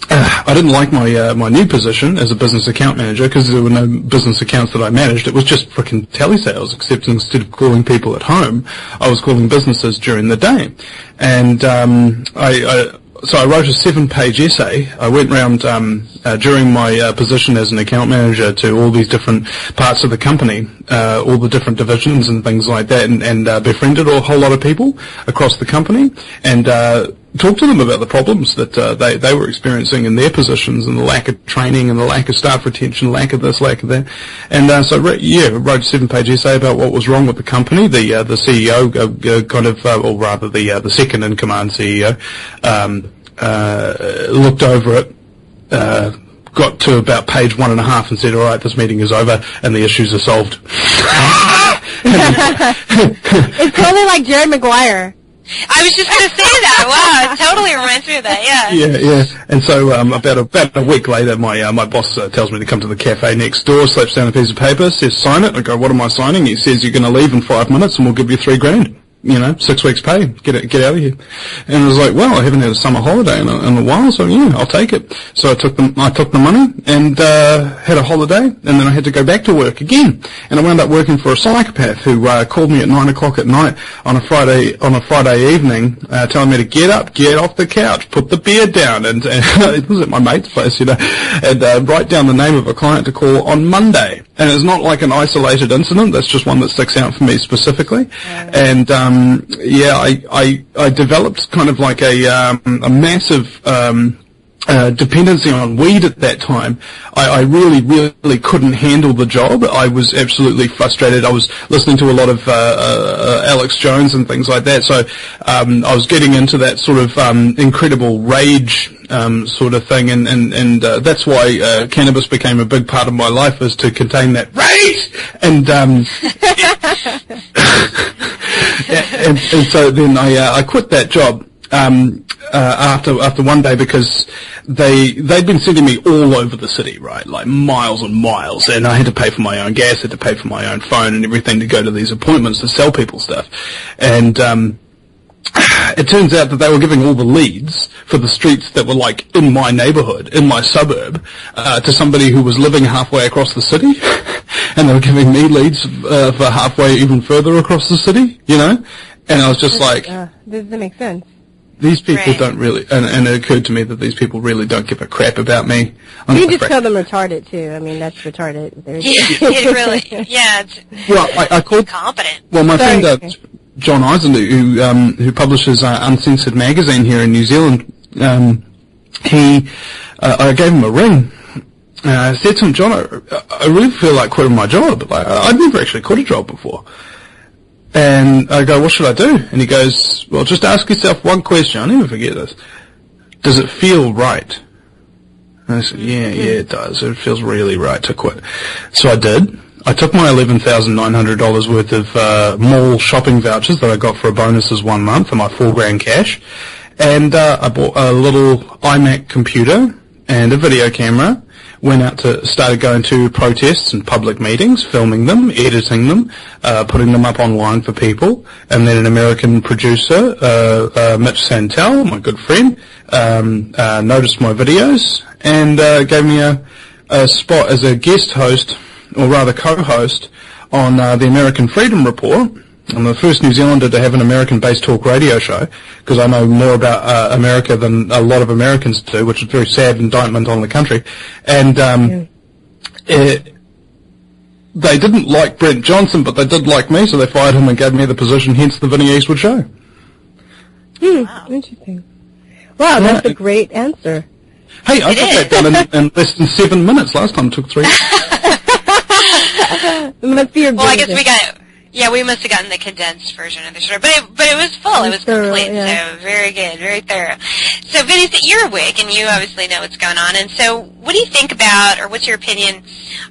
I didn't like my new position as a business account manager because there were no business accounts that I managed. It was just frickin' telesales, except instead of calling people at home, I was calling businesses during the day. And So I wrote a 7-page essay. I went round during my position as an account manager to all these different parts of the company, all the different divisions and things like that, and befriended a whole lot of people across the company. And talk to them about the problems that they were experiencing in their positions, and the lack of training and the lack of staff retention, lack of this, lack of that. And so wrote a 7-page essay about what was wrong with the company. The CEO or rather the second in command CEO looked over it, got to about page 1.5 and said, all right, this meeting is over and the issues are solved. It's totally like Jerry Maguire. I was just going to say that. Wow, it totally reminds me of that, yeah. Yeah. And so about a week later, my boss tells me to come to the cafe next door, slaps down a piece of paper, says, sign it. I go, what am I signing? He says, you're going to leave in 5 minutes and we'll give you $3,000. 6 weeks pay, get out of here. And I was like, well, I haven't had a summer holiday in a while, so yeah, I'll take it. So I took the money and had a holiday, and then I had to go back to work again. And I wound up working for a psychopath who called me at 9 o'clock at night on a Friday evening, telling me to get up, get off the couch, put the beer down, and it was at my mate's place, and write down the name of a client to call on Monday. And it's not like an isolated incident. That's just one that sticks out for me specifically. And I developed kind of like a massive dependency on weed at that time. I really couldn't handle the job. I was absolutely frustrated. I was listening to a lot of Alex Jones and things like that. So I was getting into that sort of incredible rage sort of thing, and that's why cannabis became a big part of my life, is to contain that rage. And and so then I quit that job after one day, because they'd been sending me all over the city, right, like miles and miles, and I had to pay for my own gas, had to pay for my own phone and everything to go to these appointments to sell people stuff. And it turns out that they were giving all the leads for the streets that were like in my neighborhood, in my suburb, to somebody who was living halfway across the city. And they were giving me leads for halfway even further across the city, And I was just like, doesn't make sense. These people don't really, and it occurred to me that these people really don't give a crap about me. You can just call them retarded too. I mean, that's retarded. It really, yeah. Well, I called competent. Well, my friend John Eisen, who publishes Uncensored magazine here in New Zealand, I gave him a ring. I said to him, John, I really feel like quitting my job. Like, I'd never actually quit a job before. And I go, what should I do? And he goes, well, just ask yourself one question. I'll never forget this. Does it feel right? And I said, yeah, it does. It feels really right to quit. So I did. I took my $11,900 worth of mall shopping vouchers that I got for a bonuses 1 month and my $4,000 cash. And I bought a little iMac computer and a video camera. Went out started going to protests and public meetings, filming them, editing them, putting them up online for people. And then an American producer, Mitch Santel, my good friend, noticed my videos and gave me a spot as a guest host, or rather co-host, on the American Freedom Report. I'm the first New Zealander to have an American-based talk radio show, because I know more about America than a lot of Americans do, which is a very sad indictment on the country. And they didn't like Brent Johnson, but they did like me, so they fired him and gave me the position, hence the Vinnie Eastwood Show. Wow. Interesting. Well, that's a great answer. Hey, I got that done in less than 7 minutes. Last time it took 3. Must be your I guess we must have gotten the condensed version of the show, but it was full. It was complete. So very good, very thorough. So Vinny, you're awake and you obviously know what's going on. And so, what do you think about, or what's your opinion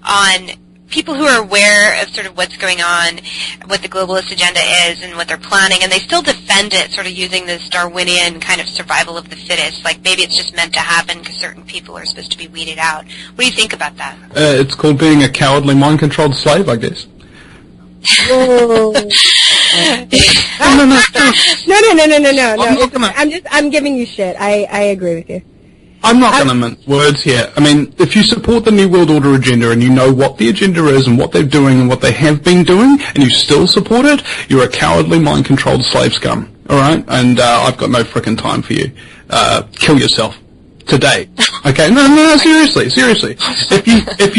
on people who are aware of sort of what's going on, what the globalist agenda is, and what they're planning, and they still defend it, sort of using this Darwinian kind of survival of the fittest, like maybe it's just meant to happen because certain people are supposed to be weeded out. What do you think about that? It's called being a cowardly, mind-controlled slave, I guess. Whoa. No. I'm giving you shit. I agree with you. I'm not going to mince words here. I mean, if you support the New World Order agenda and you know what the agenda is and what they're doing and what they have been doing, and you still support it, you're a cowardly, mind-controlled slave scum. All right? And I've got no frickin' time for you. Kill yourself. Today. Okay? No, seriously. If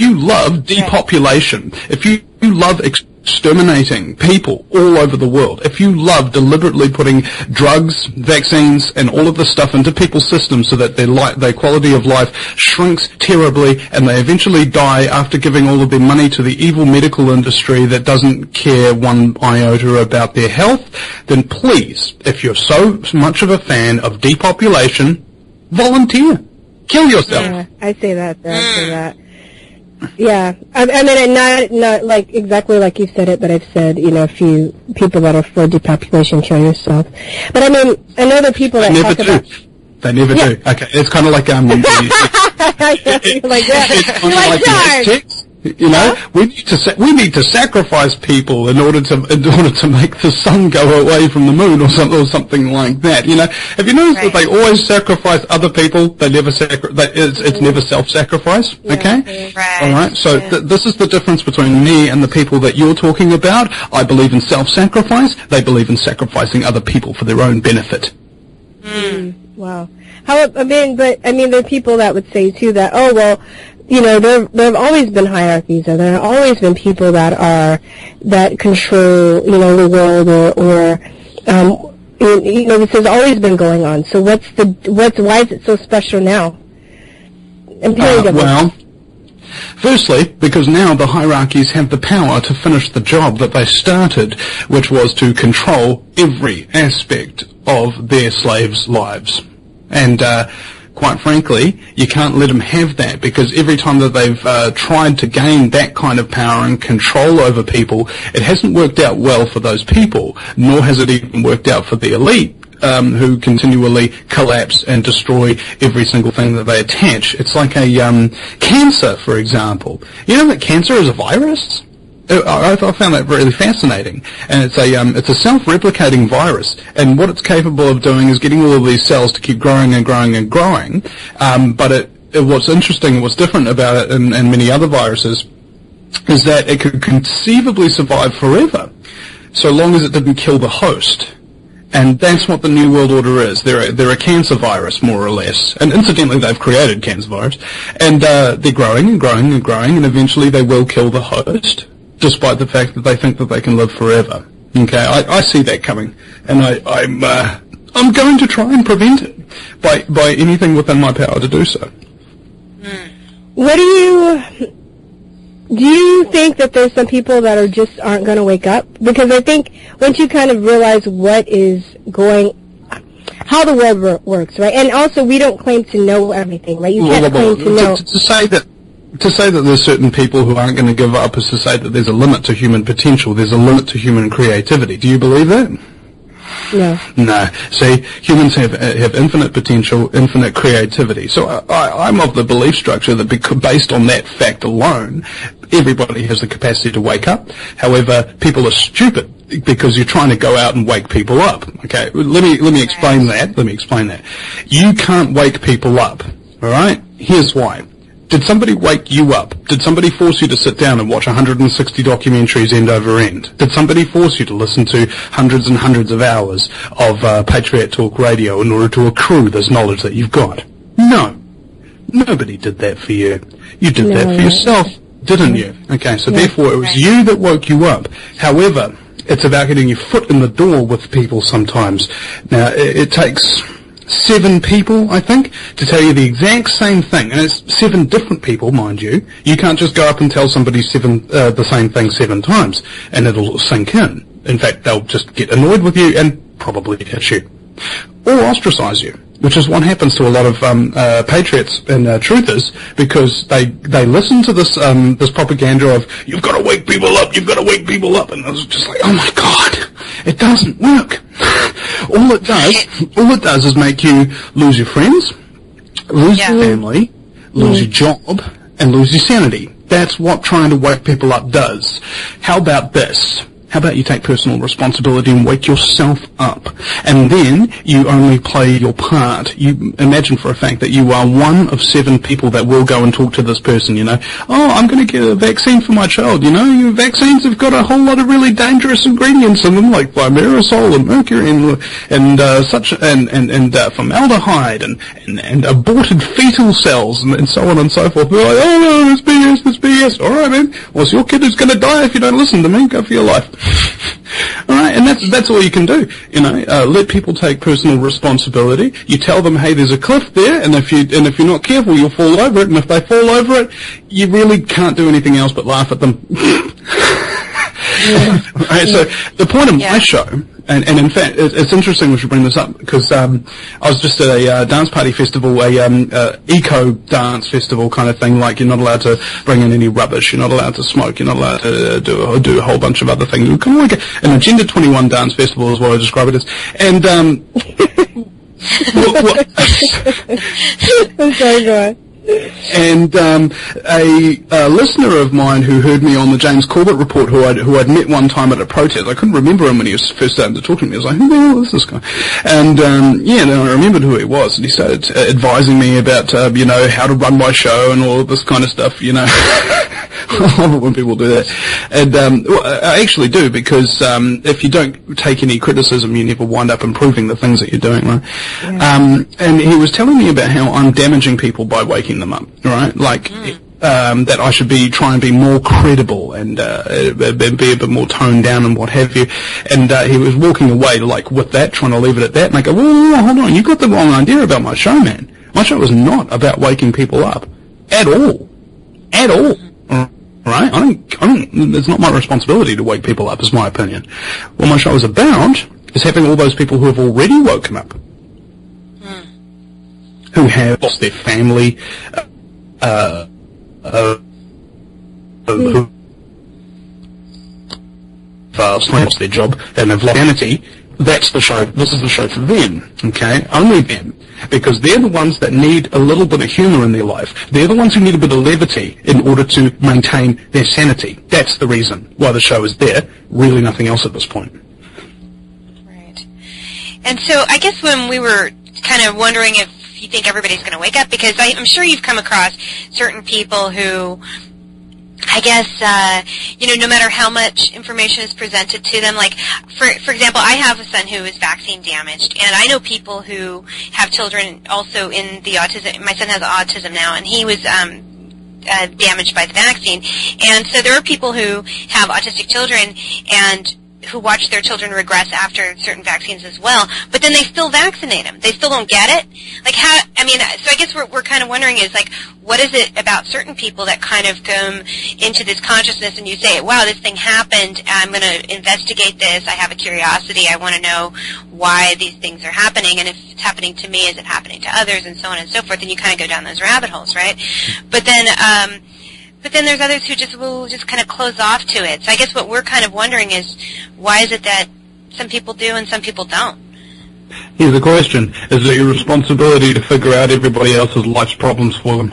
you love depopulation, if you love exterminating people all over the world, if you love deliberately putting drugs, vaccines, and all of this stuff into people's systems so that their quality of life shrinks terribly and they eventually die after giving all of their money to the evil medical industry that doesn't care one iota about their health, then please, if you're so much of a fan of depopulation, volunteer. Kill yourself. Yeah, I say that. I say that. Yeah, I mean, not like exactly like you said it, but I've said, a few people that are for depopulation, kill yourself. But I mean, I know the people that talk about. They never do. Okay, it's kind of like like that. It's like Aztecs. We need to sacrifice people in order to make the sun go away from the moon or something like that. Have you noticed that they always sacrifice other people? They never it's never self-sacrifice. Okay. Right. All right. So this is the difference between me and the people that you're talking about. I believe in self-sacrifice. They believe in sacrificing other people for their own benefit. Wow. There are people that would say too that, oh well, there have always been hierarchies, or there have always been people that control, the world, this has always been going on. So why is it so special now? Well, firstly, because now the hierarchies have the power to finish the job that they started, which was to control every aspect of their slaves' lives. And, quite frankly, you can't let them have that, because every time that they've tried to gain that kind of power and control over people, it hasn't worked out well for those people, nor has it even worked out for the elite, who continually collapse and destroy every single thing that they attach. It's like a cancer, for example. You know that cancer is a virus? I found that really fascinating, and it's a self-replicating virus, and what it's capable of doing is getting all of these cells to keep growing and growing and growing. But what's interesting, what's different about it and many other viruses, is that it could conceivably survive forever, so long as it didn't kill the host. And that's what the New World Order is. They're a cancer virus, more or less. And incidentally, they've created cancer virus, and they're growing and growing and growing, and eventually they will kill the host, despite the fact that they think that they can live forever. Okay, I see that coming, and I'm going to try and prevent it by anything within my power to do so. What do you think that there's some people that aren't going to wake up? Because I think once you kind of realize how the world works, right? And also, we don't claim to know everything, right? You can't claim to know. To say that there's certain people who aren't going to give up is to say that there's a limit to human potential, there's a limit to human creativity. Do you believe that? No. No. See, humans have infinite potential, infinite creativity. So I'm of the belief structure that based on that fact alone, everybody has the capacity to wake up. However, people are stupid because you're trying to go out and wake people up. Okay, let me explain that. You can't wake people up. All right? Here's why. Did somebody wake you up? Did somebody force you to sit down and watch 160 documentaries end over end? Did somebody force you to listen to hundreds and hundreds of hours of Patriot Talk Radio in order to accrue this knowledge that you've got? No. Nobody did that for you. You did that for yourself, didn't you? Okay, so therefore it was you that woke you up. However, it's about getting your foot in the door with people sometimes. Now, it takes 7 people, I think, to tell you the exact same thing. And it's 7 different people, mind you. You can't just go up and tell somebody the same thing 7 times, and it'll sink in. In fact, they'll just get annoyed with you and probably hit you. Or ostracize you, which is what happens to a lot of patriots and truthers, because they listen to this propaganda of, you've got to wake people up, and I was just like, oh my God, it doesn't work. All it does is make you lose your friends, lose your family, lose your job, and lose your sanity. That's what trying to wake people up does. How about this? How about you take personal responsibility and wake yourself up? And then you only play your part. You imagine for a fact that you are one of 7 people that will go and talk to this person, you know. Oh, I'm going to get a vaccine for my child, you know. Your vaccines have got a whole lot of really dangerous ingredients in them, like thimerosal and mercury and formaldehyde and aborted fetal cells and so on and so forth. They're like, oh no, it's BS. All right, man. Well, so your kid is going to die if you don't listen to me. Go for your life. All right, and that's all you can do. You know, let people take personal responsibility. You tell them, hey, there's a cliff there, and if you're not careful, you'll fall over it. And if they fall over it, you really can't do anything else but laugh at them. Right, so the point of my show, and in fact, it's interesting we should bring this up, because I was just at a dance party festival, eco dance festival kind of thing, like you're not allowed to bring in any rubbish, you're not allowed to smoke, you're not allowed to do a whole bunch of other things. Kind of like an Agenda 21 dance festival is what I describe it as. And I'm sorry, go on. And a listener of mine who heard me on the James Corbett report, who I'd met one time at a protest. I couldn't remember him when he was first starting to talk to me. I was like, who the hell is this guy? And then I remembered who he was, and he started advising me about how to run my show and all of this kind of stuff. You know, I love it when people do that. And I actually do, because if you don't take any criticism, you never wind up improving the things that you're doing, right? Yeah. And he was telling me about how I'm damaging people by waking them up, right? Like, that I should try and be more credible and be a bit more toned down and what have you. And he was walking away with that, trying to leave it at that. And I go, well, hold on, you got the wrong idea about my show, man. My show is not about waking people up at all. At all. Right? It's not my responsibility to wake people up, is my opinion. What my show is about is having all those people who have already woken up, who have lost their family, who have lost their job and have lost sanity. That's the show. This is the show for them, okay? Only them. Because they're the ones that need a little bit of humour in their life. They're the ones who need a bit of levity in order to maintain their sanity. That's the reason why the show is there. Really nothing else at this point. Right. And so I guess when we were kind of wondering if you think everybody's going to wake up, because I'm sure you've come across certain people who, I guess, no matter how much information is presented to them, like, for example, I have a son who is vaccine damaged, and I know people who have children also in the autism. My son has autism now, and he was damaged by the vaccine. And so there are people who have autistic children and who watch their children regress after certain vaccines as well, but then they still vaccinate them. They still don't get it. Like, so I guess we're kind of wondering is, like, what is it about certain people that kind of come into this consciousness and you say, wow, this thing happened, I'm going to investigate this, I have a curiosity, I want to know why these things are happening, and if it's happening to me, is it happening to others, and so on and so forth, and you kind of go down those rabbit holes, right? But then there's others who will just kind of close off to it. So I guess what we're kind of wondering is, why is it that some people do and some people don't? Here's the question. Is it your responsibility to figure out everybody else's life's problems for them?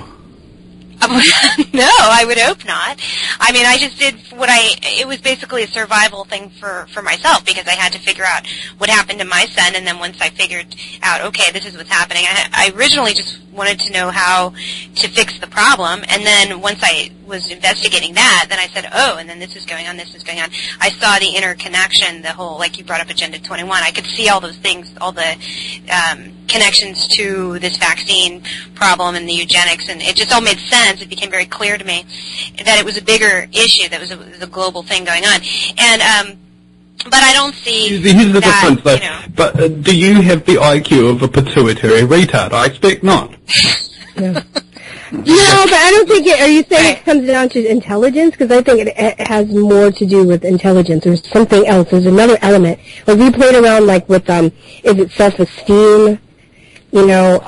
No, I would hope not. I mean, I just did it was basically a survival thing for myself, because I had to figure out what happened to my son, and then once I figured out, okay, this is what's happening, I originally just wanted to know how to fix the problem, and then once I was investigating that, then I said, oh, and then this is going on, this is going on. I saw the interconnection, the whole, like you brought up Agenda 21, I could see all those things, all the connections to this vaccine problem and the eugenics, and it just all made sense. It became very clear to me that it was a bigger issue, that was a global thing going on. And but I don't see Here's the difference, though. But do you have the IQ of a pituitary retard? I expect not. No, but I don't think are you saying it comes down to intelligence? Because I think it has more to do with intelligence. There's something else. There's another element. Like, we played around, like, with, is it self-esteem? You know,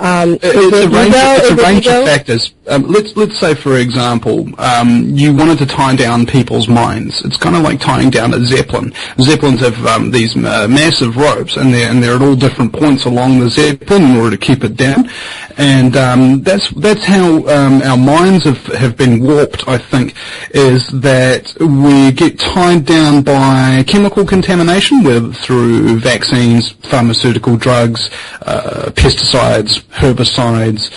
it's a range of factors. Let's say, for example, you wanted to tie down people's minds. It's kind of like tying down a zeppelin. Zeppelins have these massive ropes, and they're at all different points along the zeppelin in order to keep it down. And that's how our minds have been warped, I think, is that we get tied down by chemical contamination, whether through vaccines, pharmaceutical drugs, pesticides, herbicides,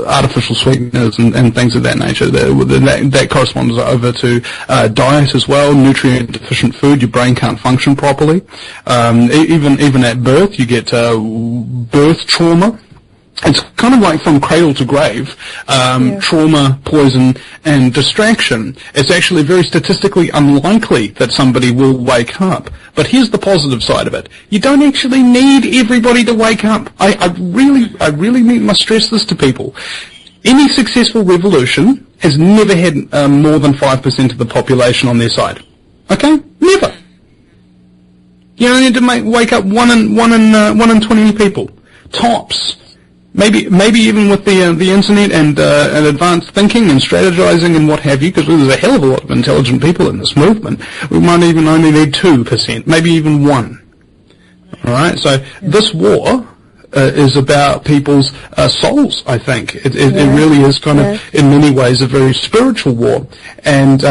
artificial sweeteners, and things of that nature. That corresponds over to diet as well, nutrient deficient food. Your brain can't function properly. Even at birth, you get birth trauma. It's kind of like from cradle to grave, trauma, poison, and distraction. It's actually very statistically unlikely that somebody will wake up. But here's the positive side of it. You don't actually need everybody to wake up. I really must stress this to people. Any successful revolution has never had more than 5% of the population on their side. Okay? Never. You only need to wake up one in 20 people. Tops. Maybe even with the internet and advanced thinking and strategizing and what have you, because there's a hell of a lot of intelligent people in this movement, we might even only need 2%, maybe even 1%. All right, so this war is about people's souls, I think. It really is kind of, in many ways, a very spiritual war. And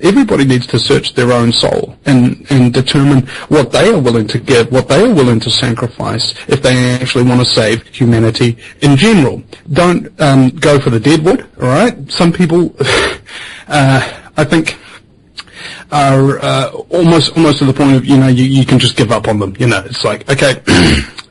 everybody needs to search their own soul and determine what they are willing to give, what they are willing to sacrifice if they actually want to save humanity in general. Don't go for the deadwood, all right? Some people, I think, are almost to the point of, you can just give up on them. It's like, okay,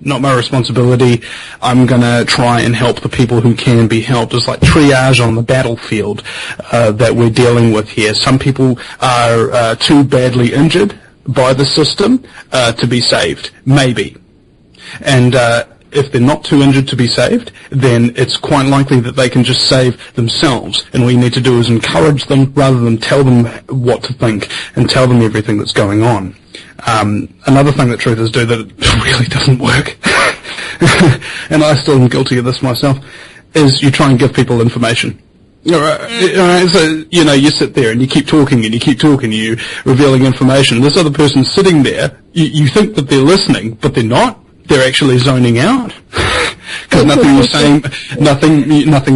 not my responsibility. I'm going to try and help the people who can be helped. It's like triage on the battlefield that we're dealing with here. Some people are too badly injured by the system to be saved, maybe. And if they're not too injured to be saved, then it's quite likely that they can just save themselves. And what you need to do is encourage them rather than tell them what to think and tell them everything that's going on. Another thing that truthers do that really doesn't work, and I still am guilty of this myself, is you try and give people information. So, you sit there and you keep talking and you keep talking, you're revealing information. This other person's sitting there, you think that they're listening, but they're not. They're actually zoning out because nothing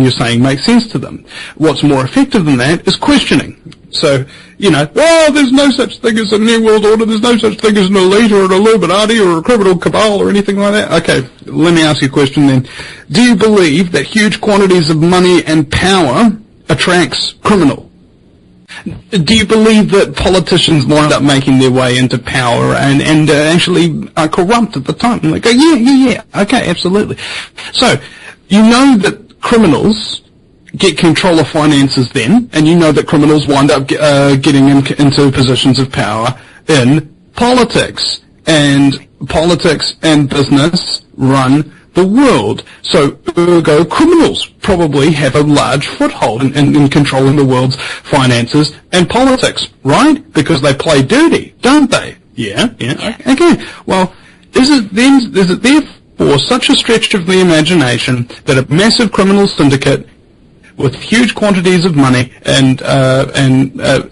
you're saying makes sense to them. What's more effective than that is questioning. So, there's no such thing as a New World Order, there's no such thing as an elite or an Illuminati or a criminal cabal or anything like that. Okay, let me ask you a question then. Do you believe that huge quantities of money and power attracts criminal? Do you believe that politicians wind up making their way into power and actually are corrupt at the time? And they go, yeah, okay, absolutely. So, you know that criminals get control of finances then, and you know that criminals wind up getting into positions of power in politics. And politics and business run the world. So, ergo, criminals probably have a large foothold in controlling the world's finances and politics, right? Because they play dirty, don't they? Yeah. Okay. Well, is it therefore such a stretch of the imagination that a massive criminal syndicate with huge quantities of money and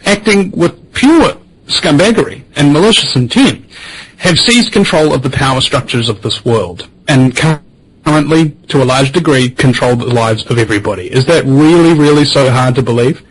acting with pure scumbaggery and malicious intent have seized control of the power structures of this world and currently, to a large degree, control the lives of everybody? Is that really, really so hard to believe?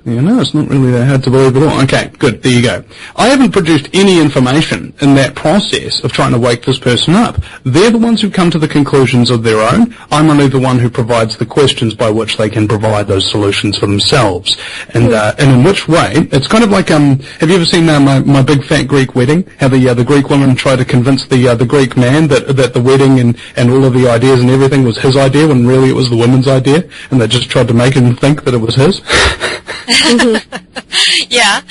No, it's not really that hard to believe at all. Okay, good, there you go. I haven't produced any information in that process of trying to wake this person up. They're the ones who come to the conclusions of their own. I'm only the one who provides the questions by which they can provide those solutions for themselves. And in which way, it's kind of like, have you ever seen my Big Fat Greek Wedding? How the Greek woman tried to convince the Greek man that the wedding and all of the ideas and everything was his idea when really it was the woman's idea, and they just tried to make him think that it was his? Yeah.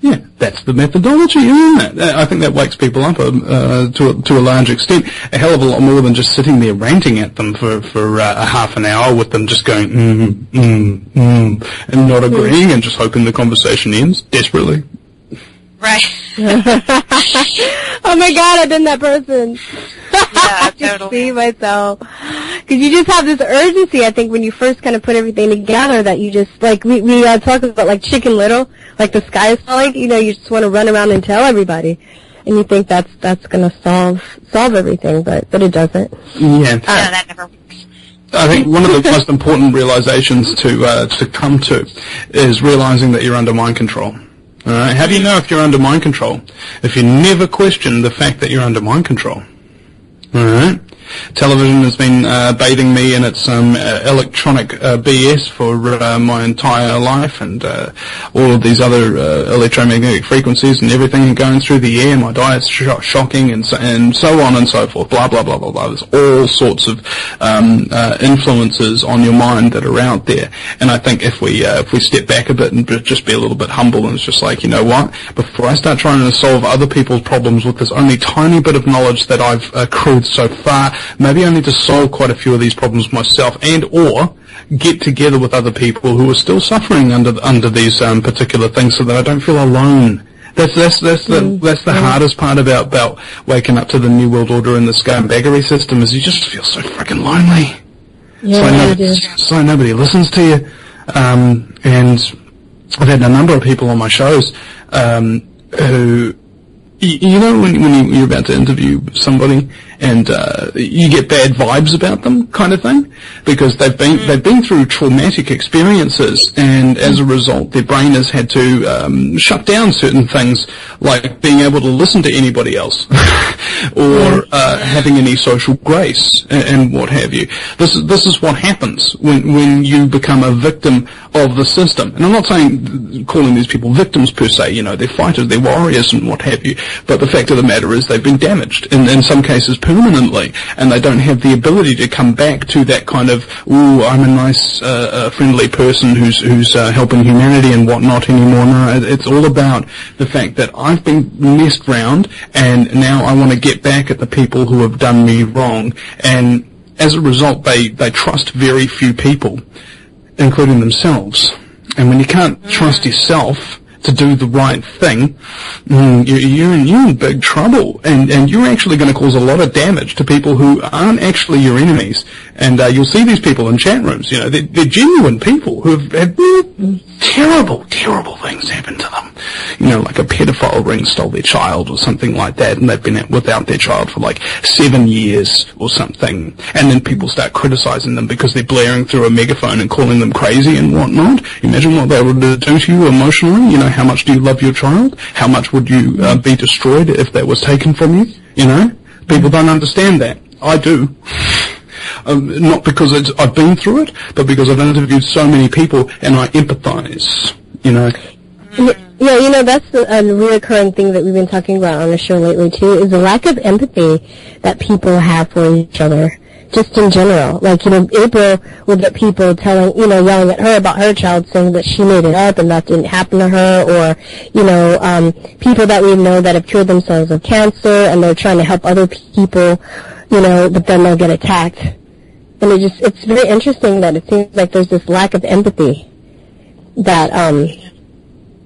Yeah, that's the methodology, isn't it? I think that wakes people up to a large extent. A hell of a lot more than just sitting there ranting at them for a half an hour with them just going, and not agreeing and just hoping the conversation ends desperately. Right. Oh my God, I've been that person. Yeah, totally. See myself. Because you just have this urgency, I think, when you first kind of put everything together that you just, like, we talk about, like, Chicken Little, like the sky is falling, you know, you just want to run around and tell everybody. And you think that's going to solve everything, but it doesn't. Yeah. No, that never works. I think one of the most important realizations to come to is realizing that you're under mind control. All right? How do you know if you're under mind control? If you never question the fact that you're under mind control. All right? Television has been bathing me in its electronic BS for my entire life, and all of these other electromagnetic frequencies and everything going through the air. My diet's shocking, and so on and so forth. Blah blah blah blah blah. There's all sorts of influences on your mind that are out there. And I think if we step back a bit and just be a little bit humble, and it's just like, you know what? Before I start trying to solve other people's problems with this only tiny bit of knowledge that I've accrued so far, maybe I need to solve quite a few of these problems myself, and or get together with other people who are still suffering under these particular things, so that I don't feel alone. That's the hardest part about waking up to the New World Order and the scumbaggery system, is you just feel so freaking lonely. Yeah, so nobody listens to you. And I've had a number of people on my shows who, you know, when you're about to interview somebody and you get bad vibes about them, kind of thing, because they've been through traumatic experiences, and as a result, their brain has had to shut down certain things, like being able to listen to anybody else, or having any social grace and what have you. This is what happens when you become a victim of the system. And I'm not calling these people victims per se. You know, they're fighters, they're warriors, and what have you. But the fact of the matter is, they've been damaged in some cases permanently, and they don't have the ability to come back to that kind of, ooh, I'm a nice, friendly person who's helping humanity and whatnot anymore. No, it's all about the fact that I've been messed round, and now I want to get back at the people who have done me wrong. And as a result, they trust very few people, including themselves. And when you can't trust yourself to do the right thing, you're in big trouble, and you're actually going to cause a lot of damage to people who aren't actually your enemies. And you'll see these people in chat rooms. You know, they're genuine people who have had terrible things happen to them. You know, like a pedophile ring stole their child or something like that, and they've been without their child for like 7 years or something. And then people start criticizing them because they're blaring through a megaphone and calling them crazy and whatnot. Imagine what that would do to you emotionally. You know, how much do you love your child? How much would you be destroyed if that was taken from you? You know, people don't understand that. I do. Not because I've been through it, but because I've interviewed so many people and I empathize, you know. Yeah, you know, that's a reoccurring thing that we've been talking about on the show lately, too, is the lack of empathy that people have for each other, just in general. Like, you know, April will get people yelling at her about her child, saying that she made it up and that didn't happen to her, or, you know, people that we know that have cured themselves of cancer and they're trying to help other people, you know, but then they'll get attacked. And it's very interesting that it seems like there's this lack of empathy that,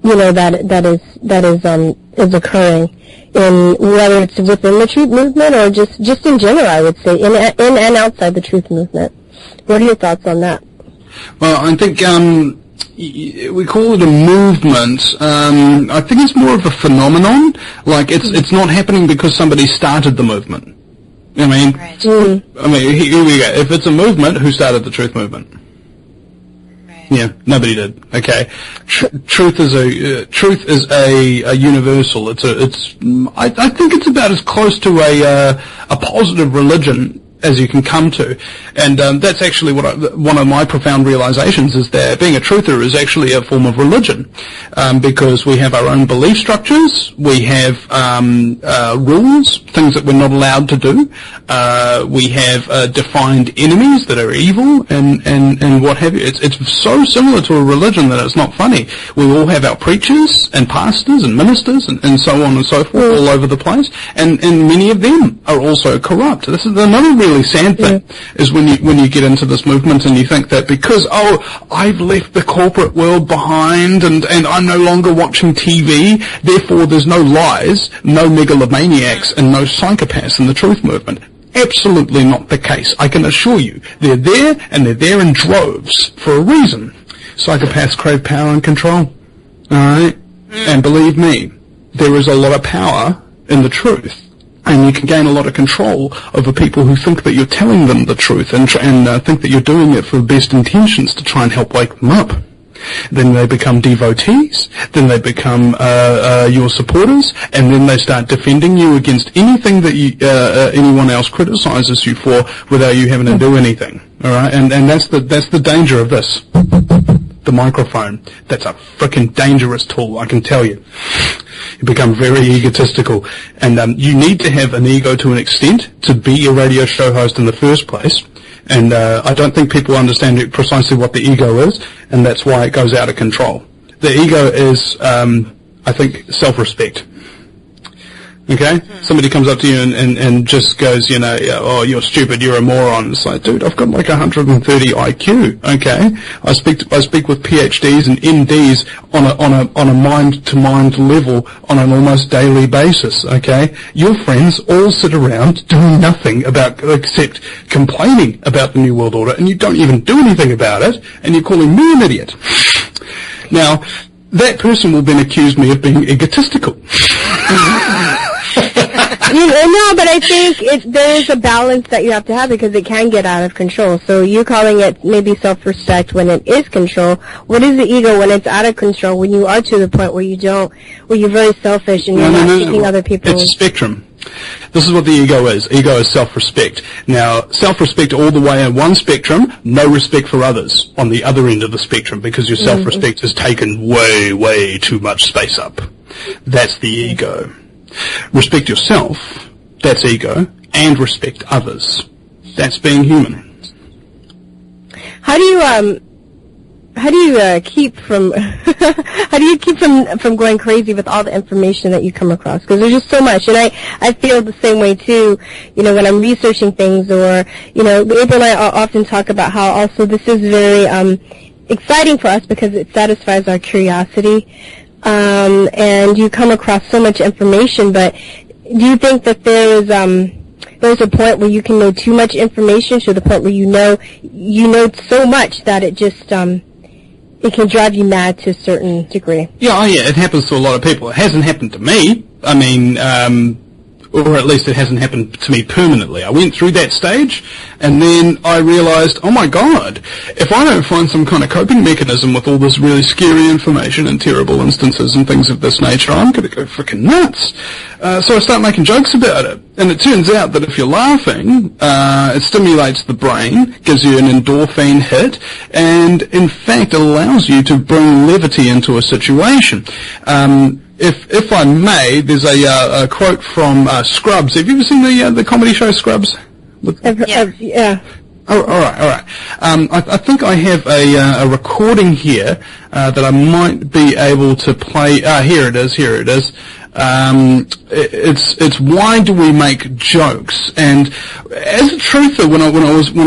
you know, that is occurring in, whether it's within the truth movement or just in general, I would say, in and outside the truth movement. What are your thoughts on that? Well, I think, we call it a movement. I think it's more of a phenomenon. Like, it's not happening because somebody started the movement. I mean, Right. Here we go. If it's a movement, who started the truth movement? Right. Yeah, nobody did. Okay, truth is a universal. I think it's about as close to a positive religion as you can come to, and that's actually one of my profound realizations is that being a truther is actually a form of religion, because we have our own belief structures, we have rules, things that we're not allowed to do, we have defined enemies that are evil, and what have you. It's so similar to a religion that it's not funny. We all have our preachers and pastors and ministers and so on and so forth all over the place, and many of them are also corrupt. This is another really sad thing, is when you get into this movement and you think that because, I've left the corporate world behind and I'm no longer watching TV, therefore there's no lies, no megalomaniacs, and no psychopaths in the truth movement. Absolutely not the case. I can assure you. They're there, and they're there in droves for a reason. Psychopaths crave power and control. Alright? And believe me, there is a lot of power in the truth. And you can gain a lot of control over people who think that you're telling them the truth and think that you're doing it for the best intentions to try and help wake them up. Then they become devotees, then they become your supporters, and then they start defending you against anything that anyone else criticizes you for without you having to do anything. All right, and that's the danger of this. The microphone. That's a frickin' dangerous tool, I can tell you. You become very egotistical, and you need to have an ego to an extent to be a radio show host in the first place. And I don't think people understand precisely what the ego is, and that's why it goes out of control. The ego is, I think, self-respect. Okay? Somebody comes up to you and just goes, oh, you're stupid, you're a moron. It's like, dude, I've got like 130 IQ, okay? I speak with PhDs and MDs on a mind-to-mind level on an almost daily basis, okay? Your friends all sit around doing nothing except complaining about the New World Order, and you don't even do anything about it, and you're calling me an idiot. Now, that person will then accuse me of being egotistical. No, but I think there is a balance that you have to have because it can get out of control. So you're calling it maybe self-respect when it is control. What is the ego when it's out of control, when you are to the point where you're very selfish and you're not seeking other people? It's a spectrum. This is what the ego is. Ego is self-respect. Now, self-respect all the way on one spectrum, no respect for others on the other end of the spectrum because your self-respect has taken way, way too much space up. That's the ego. Respect yourself, that's ego, and respect others. That's being human. How do you keep from going crazy with all the information that you come across? Because there's just so much, and I feel the same way too. When I'm researching things, or April and I often talk about how also this is very exciting for us because it satisfies our curiosity. And you come across so much information, but do you think that there's a point where you can know too much information to the point where you know so much that it just it can drive you mad to a certain degree? Yeah, it happens to a lot of people. It hasn't happened to me. I mean, or at least it hasn't happened to me permanently. I went through that stage, and then I realized, oh my God, if I don't find some kind of coping mechanism with all this really scary information and terrible instances and things of this nature, I'm going to go freaking nuts. So I start making jokes about it. And it turns out that if you're laughing, it stimulates the brain, gives you an endorphin hit, and in fact allows you to bring levity into a situation. If I may, there's a quote from Scrubs. Have you ever seen the comedy show Scrubs? Yeah. Oh, all right. I think I have a recording here that I might be able to play. Here it is. It's why do we make jokes? And as a truther, when I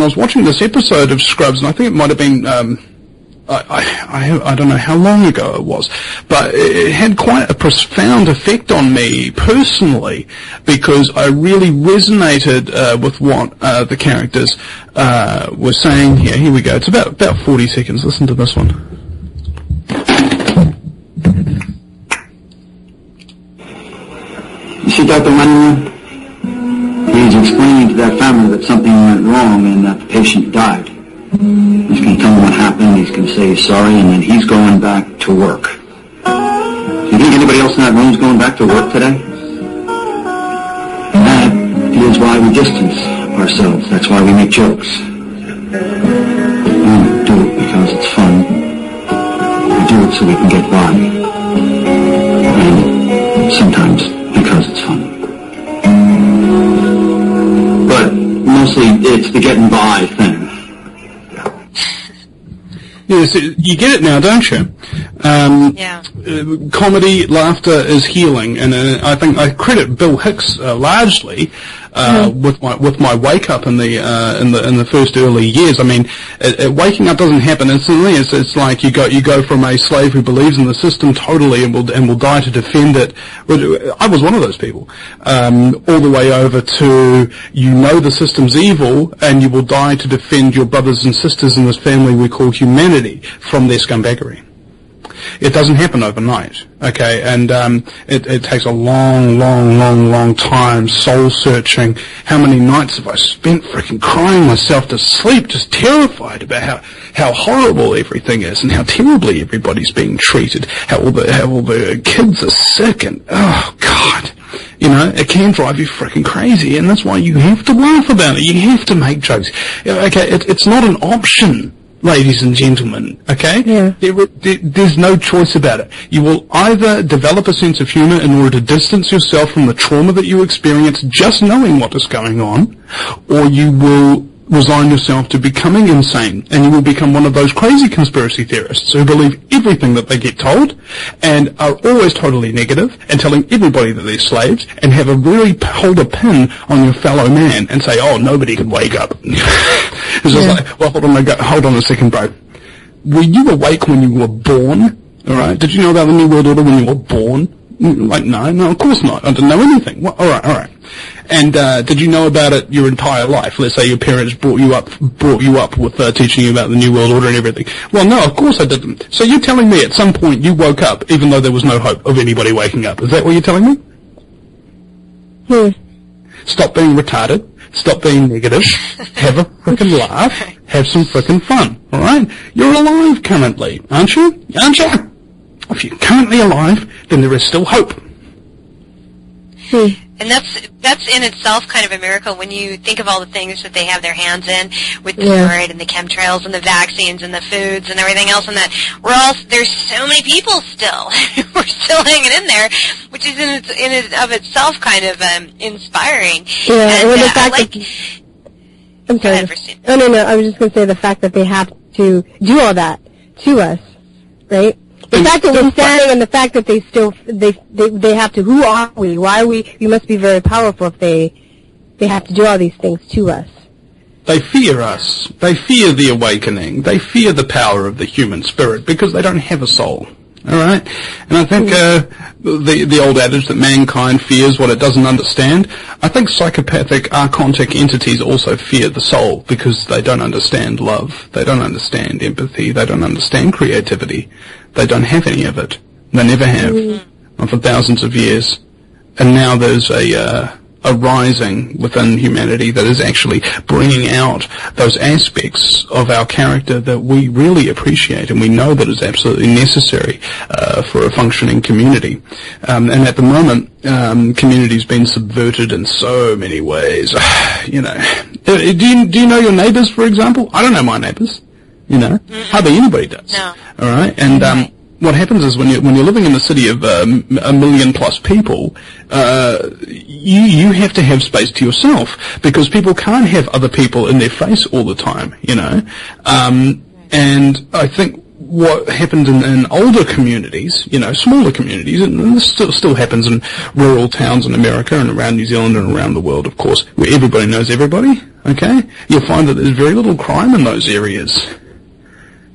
was watching this episode of Scrubs, and I think it might have been. I don't know how long ago it was, but it had quite a profound effect on me personally because I really resonated with what the characters were saying here. Here we go. It's about 40 seconds. Listen to this one. You see Dr. Money? He's explaining to that family that something went wrong and that the patient died. He's going to tell them what happened, he's going to say he's sorry, and then he's going back to work. Do you think anybody else in that room is going back to work today? That is why we distance ourselves. That's why we make jokes. We don't do it because it's fun. We do it so we can get by. And sometimes because it's fun. But mostly it's the getting by thing. Yes, you get it now, don't you? Yeah. Comedy, laughter is healing, and I think I credit Bill Hicks largely with my wake up in the first early years. I mean, waking up doesn't happen instantly. It's like you go from a slave who believes in the system totally and will die to defend it. I was one of those people. All the way over to the system's evil and you will die to defend your brothers and sisters in this family we call humanity from their scumbaggery. It doesn't happen overnight, okay, and it takes a long time, soul-searching. How many nights have I spent freaking crying myself to sleep, just terrified about how horrible everything is and how terribly everybody's being treated, how all the kids are sick, and, oh, God. It can drive you freaking crazy, and that's why you have to laugh about it. You have to make jokes. Okay, it's not an option. Ladies and gentlemen, okay? Yeah. There's no choice about it. You will either develop a sense of humor in order to distance yourself from the trauma that you experience just knowing what is going on, or you will resign yourself to becoming insane, and you will become one of those crazy conspiracy theorists who believe everything that they get told, and are always totally negative, and telling everybody that they're slaves, and hold a pin on your fellow man, and say, oh, nobody can wake up. It's just like, well, hold on a second, bro. Were you awake when you were born? Alright? Did you know about the New World Order when you were born? Like, no, of course not. I didn't know anything. Well, alright. And did you know about it your entire life? Let's say your parents brought you up with teaching you about the New World Order and everything. Well, no, of course I didn't. So you're telling me at some point you woke up even though there was no hope of anybody waking up. Is that what you're telling me? Stop being retarded. Stop being negative. Have a frickin' laugh. Have some frickin' fun. Alright? You're alive currently, aren't you? If you're currently alive, then there is still hope. And that's in itself kind of a miracle when you think of all the things that they have their hands in with the fluoride and the chemtrails and the vaccines and the foods and everything else, and that there's so many people still. We're still hanging in there, which is in and of itself kind of inspiring. Yeah, and the fact I'm sorry. No, I was just going to say the fact that they have to do all that to us, right? The fact that we're standing and the fact that they have to, who are we? Why are we? We must be very powerful if they have to do all these things to us. They fear us. They fear the awakening. They fear the power of the human spirit because they don't have a soul. Alright? And I think the old adage that mankind fears what it doesn't understand, I think psychopathic, archontic entities also fear the soul because they don't understand love. They don't understand empathy. They don't understand creativity. They don't have any of it. They never have. Not for thousands of years. And now there's a rising within humanity that is actually bringing out those aspects of our character that we really appreciate and we know that is absolutely necessary for a functioning community. And at the moment, community's been subverted in so many ways. Do you know your neighbours, for example? I don't know my neighbours. Hardly anybody does. No. All right, and what happens is when you're living in a city of a million plus people, you have to have space to yourself because people can't have other people in their face all the time, and I think what happened in older communities, smaller communities, and this still happens in rural towns in America and around New Zealand and around the world, of course, where everybody knows everybody, okay? You'll find that there's very little crime in those areas.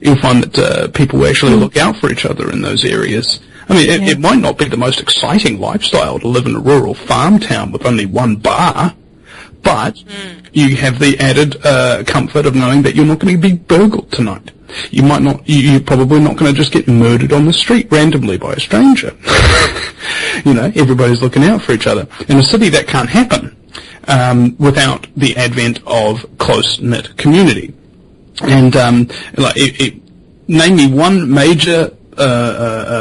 You'll find that people actually look out for each other in those areas. I mean, it might not be the most exciting lifestyle to live in a rural farm town with only one bar, but you have the added comfort of knowing that you're not going to be burgled tonight. You're probably not going to just get murdered on the street randomly by a stranger. Everybody's looking out for each other. In a city, that can't happen without the advent of close-knit community. And name me one major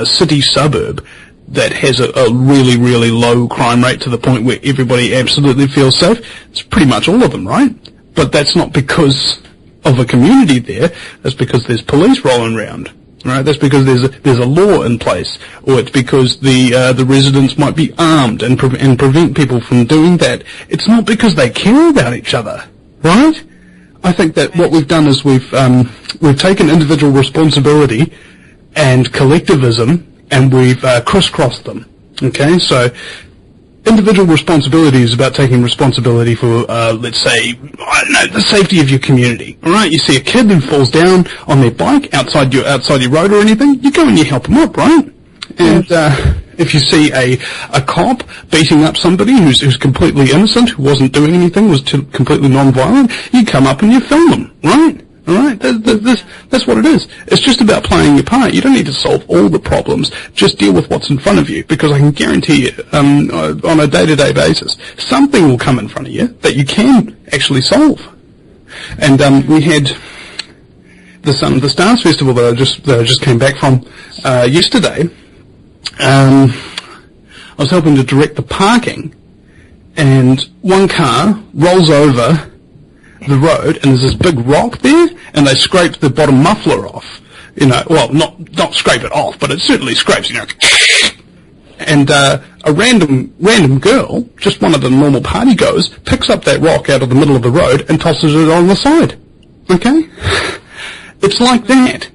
city suburb that has a really, really low crime rate to the point where everybody absolutely feels safe. It's pretty much all of them, right? But that's not because of a community there. That's because there's police rolling around, right? That's because there's a law in place, or it's because the residents might be armed and prevent people from doing that. It's not because they care about each other, right? I think that what we've done is we've taken individual responsibility and collectivism and we've crisscrossed them. Okay, so individual responsibility is about taking responsibility for, let's say, I don't know, the safety of your community. All right, you see a kid who falls down on their bike outside your road or anything, you go and you help them up, right? And if you see a cop beating up somebody who's completely innocent, who wasn't doing anything, was completely non-violent, you come up and you film them, right? All right, that's what it is. It's just about playing your part. You don't need to solve all the problems. Just deal with what's in front of you, because I can guarantee you, on a day-to-day basis, something will come in front of you that you can actually solve. And we had the Stars Festival that I just came back from yesterday. I was helping to direct the parking, and one car rolls over the road, and there's this big rock there, and they scrape the bottom muffler off. You know, well, not scrape it off, but it certainly scrapes, you know. And a random girl, just one of the normal party goers, picks up that rock out of the middle of the road and tosses it on the side. Okay? It's like that.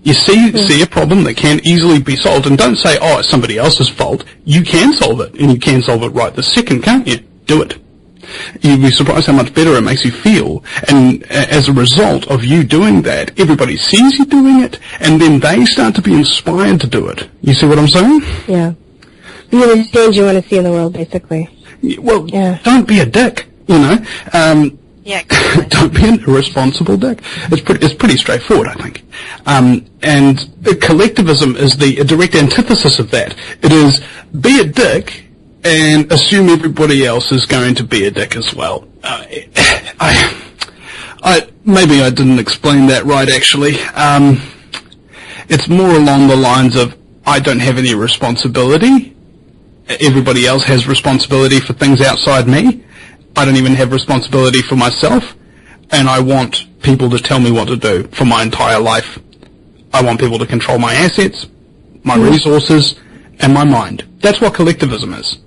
You see a problem that can easily be solved, and don't say, oh, it's somebody else's fault. You can solve it, and you can solve it right this second, can't you? Do it. You'd be surprised how much better it makes you feel. And as a result of you doing that, everybody sees you doing it, and then they start to be inspired to do it. You see what I'm saying? Yeah. You're the change you want to see in the world, basically. Well, don't be a dick, you know. Don't be an irresponsible dick. It's pretty straightforward, I think. And collectivism is the direct antithesis of that. It is, be a dick and assume everybody else is going to be a dick as well. Maybe I didn't explain that right, actually. It's more along the lines of, I don't have any responsibility. Everybody else has responsibility for things outside me. I don't even have responsibility for myself. And I want people to tell me what to do for my entire life. I want people to control my assets, my resources, and my mind. That's what collectivism is.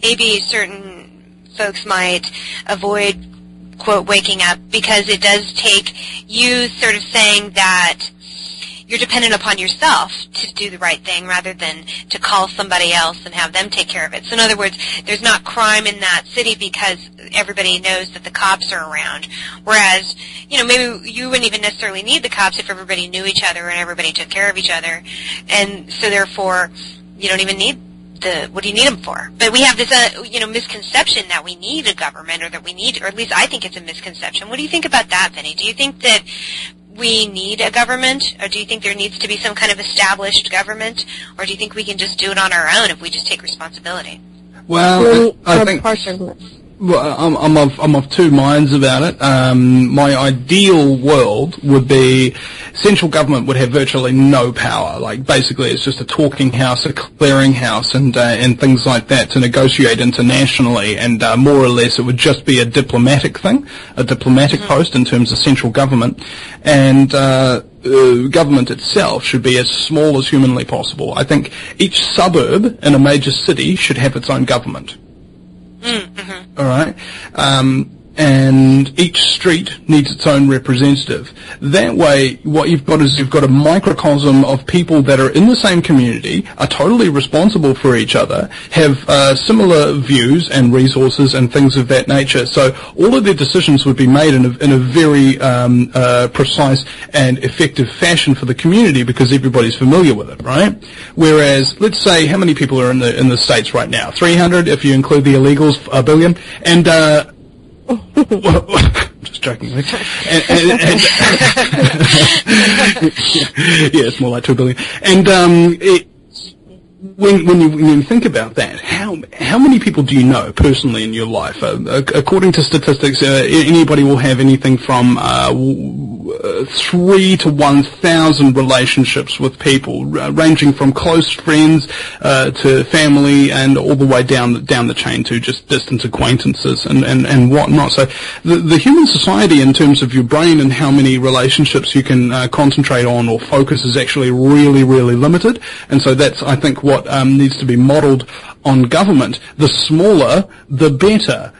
Maybe certain folks might avoid, quote, waking up, because it does take you sort of saying that you're dependent upon yourself to do the right thing rather than to call somebody else and have them take care of it. So in other words, there's not crime in that city because everybody knows that the cops are around. Whereas, you know, maybe you wouldn't even necessarily need the cops if everybody knew each other and everybody took care of each other. And so therefore, you don't even need what do you need them for? But we have this, misconception that we need a government, or that we need, or at least I think it's a misconception. What do you think about that, Vinny? Do you think that we need a government, or do you think there needs to be some kind of established government, or do you think we can just do it on our own if we just take responsibility? Well, I think. Well, I'm of two minds about it. My ideal world would be central government would have virtually no power. Like, basically, it's just a talking house, a clearing house, and things like that to negotiate internationally. And more or less, it would just be a diplomatic thing, a diplomatic post in terms of central government. And government itself should be as small as humanly possible. I think each suburb in a major city should have its own government. Mm-hmm. All right, and each street needs its own representative. That way, what you've got is you've got a microcosm of people that are in the same community, are totally responsible for each other, have similar views and resources and things of that nature. So all of their decisions would be made in a very precise and effective fashion for the community because everybody's familiar with it, right? Whereas, let's say, how many people are in the States right now? 300 if you include the illegals, 1 billion, and just jokingly. And yeah, it's more like 2 billion. And when you think about that, how many people do you know personally in your life? According to statistics, anybody will have anything from 3 to 1,000 relationships with people, ranging from close friends to family, and all the way down the chain to just distant acquaintances and whatnot. So the human society, in terms of your brain and how many relationships you can concentrate on or focus, is actually really, really limited. And so that's, I think, what needs to be modelled on government. The smaller, the better.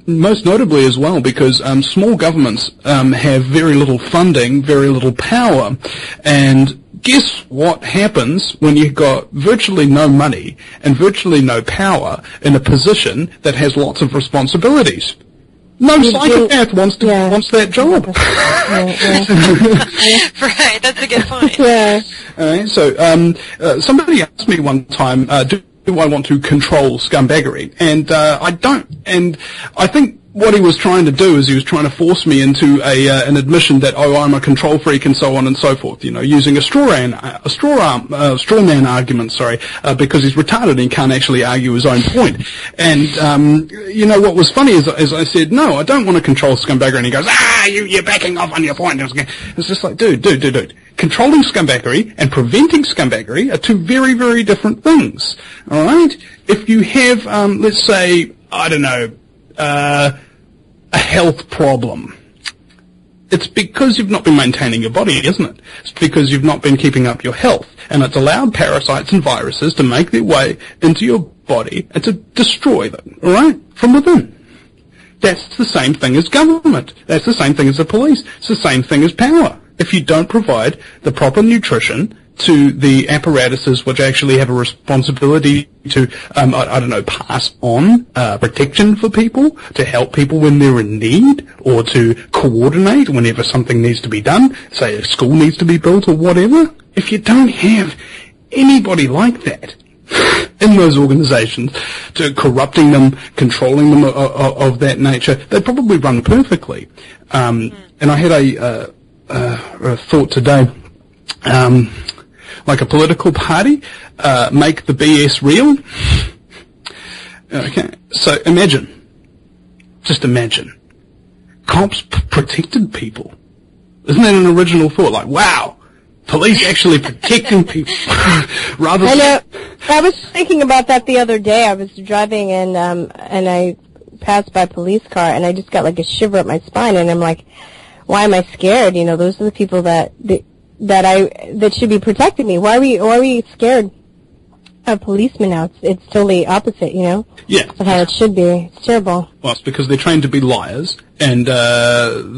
Most notably as well, because small governments have very little funding, very little power, and guess what happens when you've got virtually no money and virtually no power in a position that has lots of responsibilities? No psychopath wants that job. Right, that's a good point. Yeah. Alright, so somebody asked me one time, do I want to control scumbaggery? And I don't. And I think what he was trying to do is he was trying to force me into an admission that, oh, I'm a control freak and so on and so forth, you know, using a straw man argument, because he's retarded and he can't actually argue his own point. And, you know, what was funny is I said, no, I don't want to control scumbaggery, and he goes, you're backing off on your point. It's just like, dude. Controlling scumbaggery and preventing scumbaggery are two very, very different things. Alright? If you have, let's say, I don't know, a health problem, it's because you've not been maintaining your body, isn't it? It's because you've not been keeping up your health, and it's allowed parasites and viruses to make their way into your body and to destroy them, alright? From within. That's the same thing as government. That's the same thing as the police. It's the same thing as power. If you don't provide the proper nutrition to the apparatuses which actually have a responsibility to, pass on protection for people, to help people when they're in need, or to coordinate whenever something needs to be done, say a school needs to be built or whatever. If you don't have anybody like that in those organizations, to corrupting them, controlling them of that nature, they probably run perfectly. And I had a thought today, like a political party, make the BS real. Okay, so just imagine, cops protected people. Isn't that an original thought? Like, wow, police actually protecting people. Rather than... I was thinking about that the other day. I was driving and I passed by a police car and I just got like a shiver up my spine, and I'm like, why am I scared? You know, those are the people that should be protecting me. Why are we scared of policemen now? It's totally opposite, you know? Yeah. Of how it should be. It's terrible. Well, it's because they're trained to be liars, and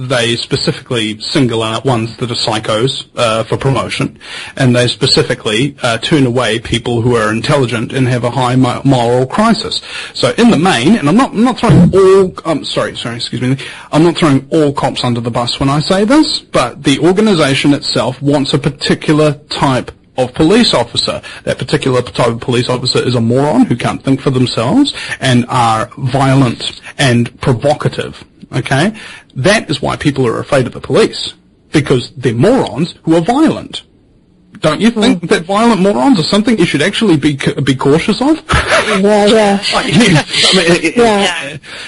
they specifically single out ones that are psychos for promotion, and they specifically turn away people who are intelligent and have a high moral crisis. So in the main, and I'm not throwing all, excuse me, I'm not throwing all cops under the bus when I say this, but the organization itself wants a particular type of police officer. That particular type of police officer is a moron who can't think for themselves and are violent and provocative. Okay? That is why people are afraid of the police, because they're morons who are violent. Don't you think that violent morons are something you should actually be cautious of? Yeah.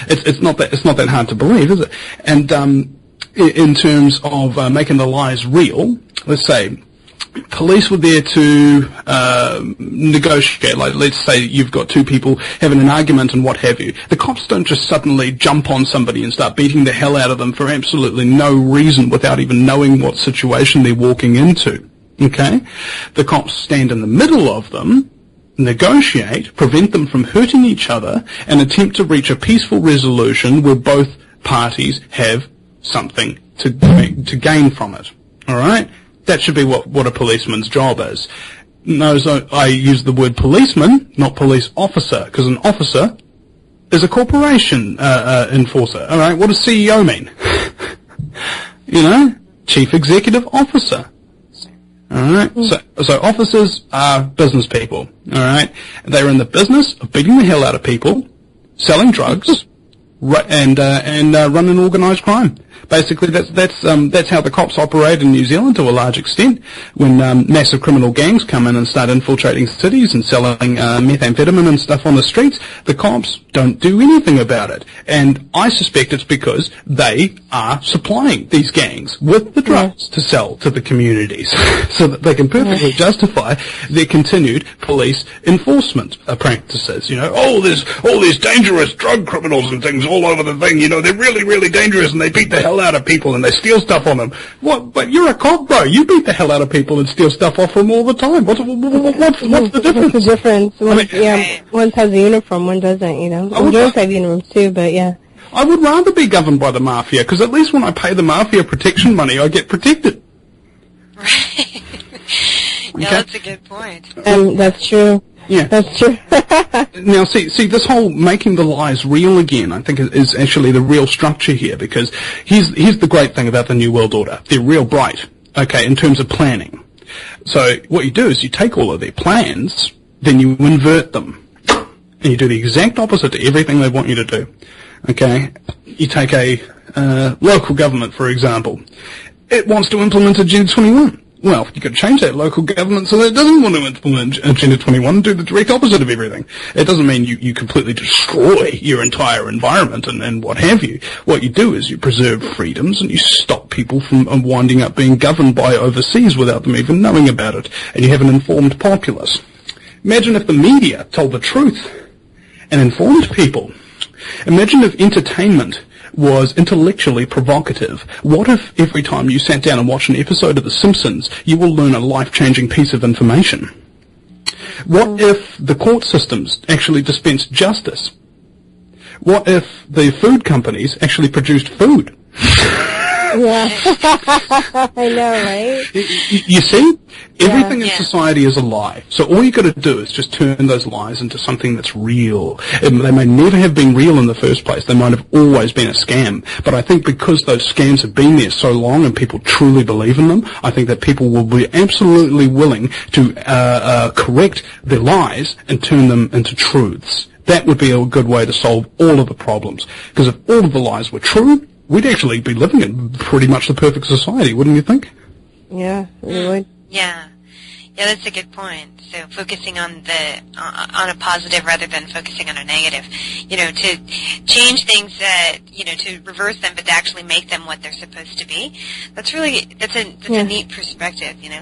It's not that hard to believe, is it? And in terms of making the lies real, let's say police were there to negotiate. Like, let's say you've got two people having an argument and what have you. The cops don't just suddenly jump on somebody and start beating the hell out of them for absolutely no reason, without even knowing what situation they're walking into. Okay? The cops stand in the middle of them, negotiate, prevent them from hurting each other, and attempt to reach a peaceful resolution where both parties have something to gain from it. Alright? That should be what a policeman's job is. No, so I use the word policeman, not police officer, because an officer is a corporation enforcer. All right, what does CEO mean? You know, Chief Executive Officer. All right, so officers are business people. All right, they're in the business of beating the hell out of people, selling drugs, and running organised crime. Basically, that's how the cops operate in New Zealand to a large extent. When massive criminal gangs come in and start infiltrating cities and selling methamphetamine and stuff on the streets, the cops don't do anything about it. And I suspect it's because they are supplying these gangs with the drugs to sell to the communities, so that they can perfectly justify their continued police enforcement practices. You know, there's all these dangerous drug criminals and things all over the thing. You know, they're really, really dangerous, and they beat the hell out of people and they steal stuff on them. What? But you're a cop, bro. You beat the hell out of people and steal stuff off them all the time. What's the difference? What's the difference? One has a uniform, one doesn't, you know. Girls have uniforms too, but yeah. I would rather be governed by the mafia, because at least when I pay the mafia protection money, I get protected. Right. Yeah, that's a good point. That's true. Yeah. That's true. Now, see, this whole making the lies real again, I think, is actually the real structure here, because here's the great thing about the New World Order. They're real bright, okay, in terms of planning. So what you do is you take all of their plans, then you invert them, and you do the exact opposite to everything they want you to do, okay? You take a local government, for example. It wants to implement Agenda 21. Well, you've got to change that local government so that it doesn't want to implement Agenda 21 and do the direct opposite of everything. It doesn't mean you completely destroy your entire environment and what have you. What you do is you preserve freedoms and you stop people from winding up being governed by overseas without them even knowing about it. And you have an informed populace. Imagine if the media told the truth and informed people. Imagine if entertainment was intellectually provocative. What if every time you sat down and watched an episode of The Simpsons, you will learn a life-changing piece of information? What if the court systems actually dispensed justice? What if the food companies actually produced food? Yeah. I know, right? You see? Everything in society is a lie. So all you got to do is just turn those lies into something that's real. They may never have been real in the first place. They might have always been a scam. But I think because those scams have been there so long and people truly believe in them, I think that people will be absolutely willing to correct their lies and turn them into truths. That would be a good way to solve all of the problems. Because if all of the lies were true, we'd actually be living in pretty much the perfect society, wouldn't you think? Yeah, we would. Yeah. Yeah, that's a good point. So focusing on on a positive rather than focusing on a negative. You know, to change things that, you know, to reverse them but to actually make them what they're supposed to be. That's a neat perspective, you know.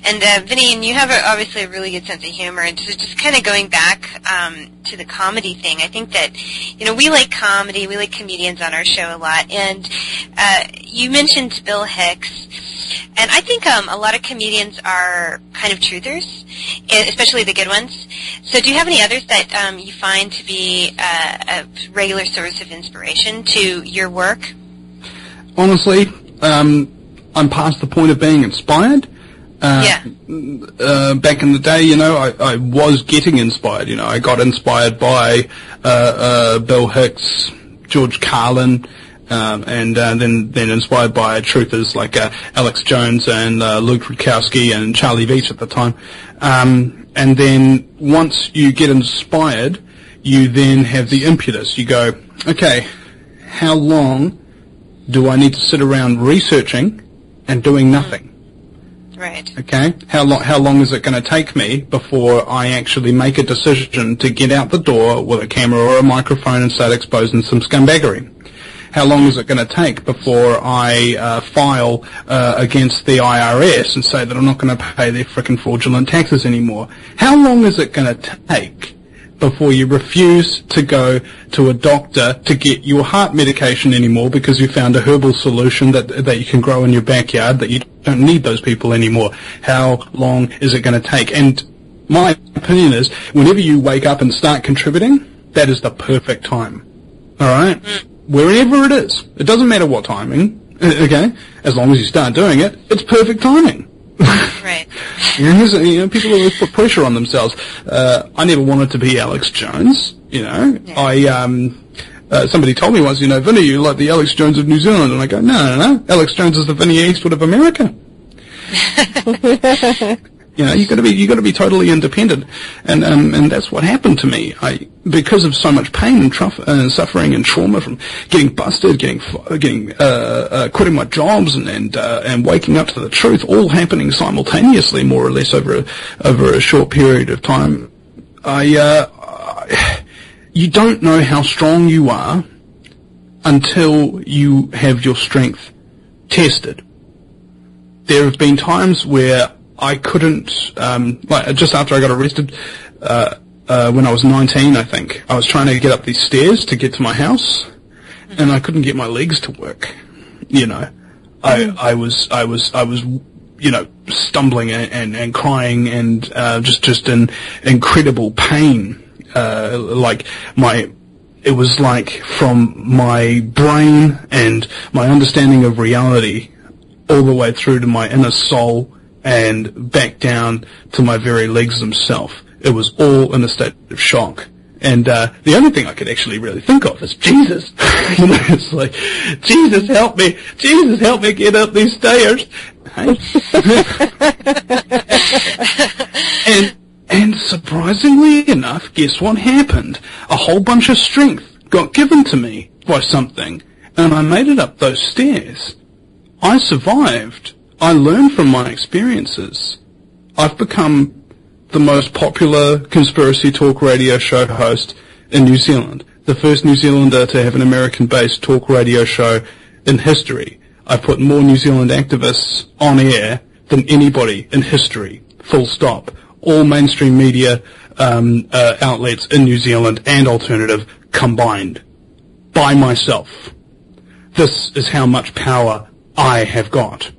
And Vinny, and you have obviously a really good sense of humor, and just kind of going back to the comedy thing, I think that, you know, we like comedy, we like comedians on our show a lot, and you mentioned Bill Hicks. And I think a lot of comedians are kind of truthers, especially the good ones. So do you have any others that you find to be a regular source of inspiration to your work? Honestly, I'm past the point of being inspired. Back in the day, you know, I was getting inspired. You know, I got inspired by Bill Hicks, George Carlin, and then inspired by truthers like Alex Jones and Luke Rudkowski and Charlie Veach at the time. And then once you get inspired, you then have the impetus. You go, okay, how long do I need to sit around researching and doing nothing? Right. Okay, how long is it going to take me before I actually make a decision to get out the door with a camera or a microphone and start exposing some scumbaggery? How long is it going to take before I file against the IRS and say that I'm not going to pay their frickin' fraudulent taxes anymore? How long is it going to take before you refuse to go to a doctor to get your heart medication anymore because you found a herbal solution that you can grow in your backyard, that you don't need those people anymore? How long is it going to take? And my opinion is, whenever you wake up and start contributing, that is the perfect time. All right? Wherever it is. It doesn't matter what timing, okay? As long as you start doing it, it's perfect timing. Right. You know, people always put pressure on themselves. I never wanted to be Alex Jones, you know. Yeah. Somebody told me once, you know, Vinny, you're like the Alex Jones of New Zealand. And I go, no. Alex Jones is the Vinny Eastwood of America. You know, you got to be totally independent, and that's what happened to me. Because of so much pain and suffering and trauma from getting busted, quitting my jobs, and waking up to the truth, all happening simultaneously, more or less over a short period of time. You don't know how strong you are until you have your strength tested. There have been times where I couldn't, like just after I got arrested, when I was 19, I think, I was trying to get up these stairs to get to my house, and I couldn't get my legs to work. You know, I was, you know, stumbling and crying and just in incredible pain. It was like from my brain and my understanding of reality all the way through to my inner soul and back down to my very legs themselves. It was all in a state of shock. And the only thing I could actually really think of is Jesus. You know, it's like, Jesus help me get up these stairs. Hey? and surprisingly enough, guess what happened? A whole bunch of strength got given to me by something, and I made it up those stairs. I survived. I learned from my experiences. I've become the most popular conspiracy talk radio show host in New Zealand. The first New Zealander to have an American-based talk radio show in history. I put more New Zealand activists on air than anybody in history. Full stop. All mainstream media outlets in New Zealand and alternative combined. By myself. This is how much power I have got.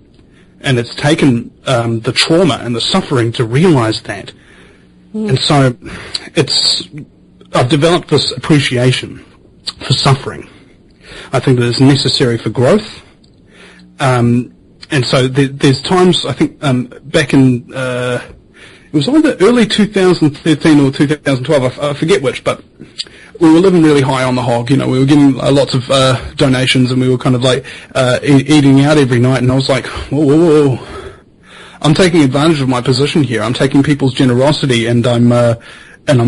And it's taken the trauma and the suffering to realize that. And so I've developed this appreciation for suffering. I think that it's necessary for growth. And so there's times, I think, back in, it was either early 2013 or 2012, I forget which, but we were living really high on the hog. You know, we were getting lots of donations, and we were kind of like eating out every night, and I was like, whoa. I'm taking advantage of my position here. I'm taking people's generosity, and I'm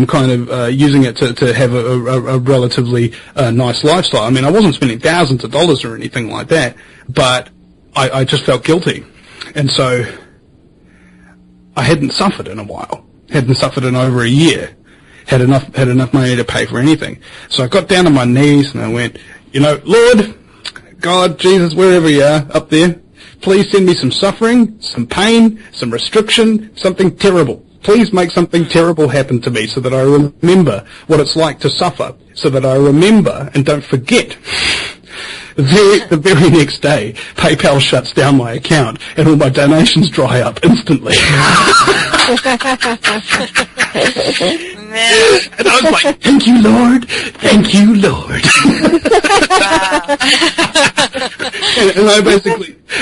kind of using it to have a relatively nice lifestyle. I mean, I wasn't spending thousands of dollars or anything like that, but I just felt guilty. And so I hadn't suffered in a while. Hadn't suffered in over a year. Had enough money to pay for anything. So I got down on my knees and I went, you know, Lord, God, Jesus, wherever you are up there, please send me some suffering, some pain, some restriction, something terrible. Please make something terrible happen to me so that I remember what it's like to suffer, so that I remember and don't forget. The very next day, PayPal shuts down my account and all my donations dry up instantly. And I was like, thank you, Lord. Thank you, Lord.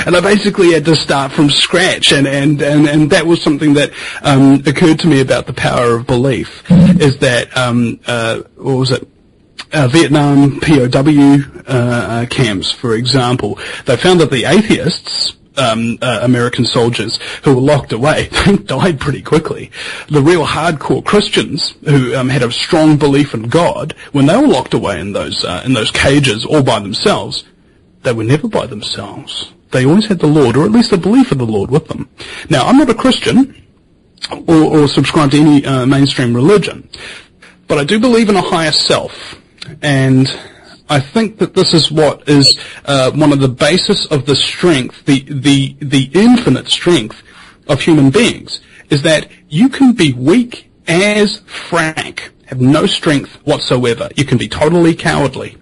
and I basically had to start from scratch, and that was something that occurred to me about the power of belief, is that what was it? Vietnam POW camps, for example, they found that the atheists, American soldiers who were locked away, died pretty quickly. The real hardcore Christians who had a strong belief in God, when they were locked away in those cages all by themselves, they were never by themselves. They always had the Lord, or at least the belief of the Lord, with them. Now, I'm not a Christian or subscribe to any mainstream religion, but I do believe in a higher self. And I think that this is what is one of the basis of the strength, the infinite strength of human beings, is that you can be weak as Frank, have no strength whatsoever. You can be totally cowardly.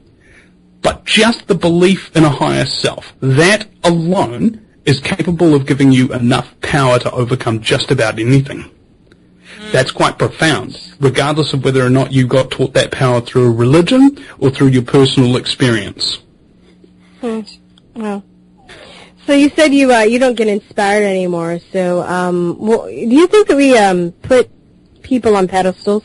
But just the belief in a higher self, that alone is capable of giving you enough power to overcome just about anything. That's quite profound, regardless of whether or not you got taught that power through a religion or through your personal experience. Wow. So you said you don't get inspired anymore. So do you think that we put people on pedestals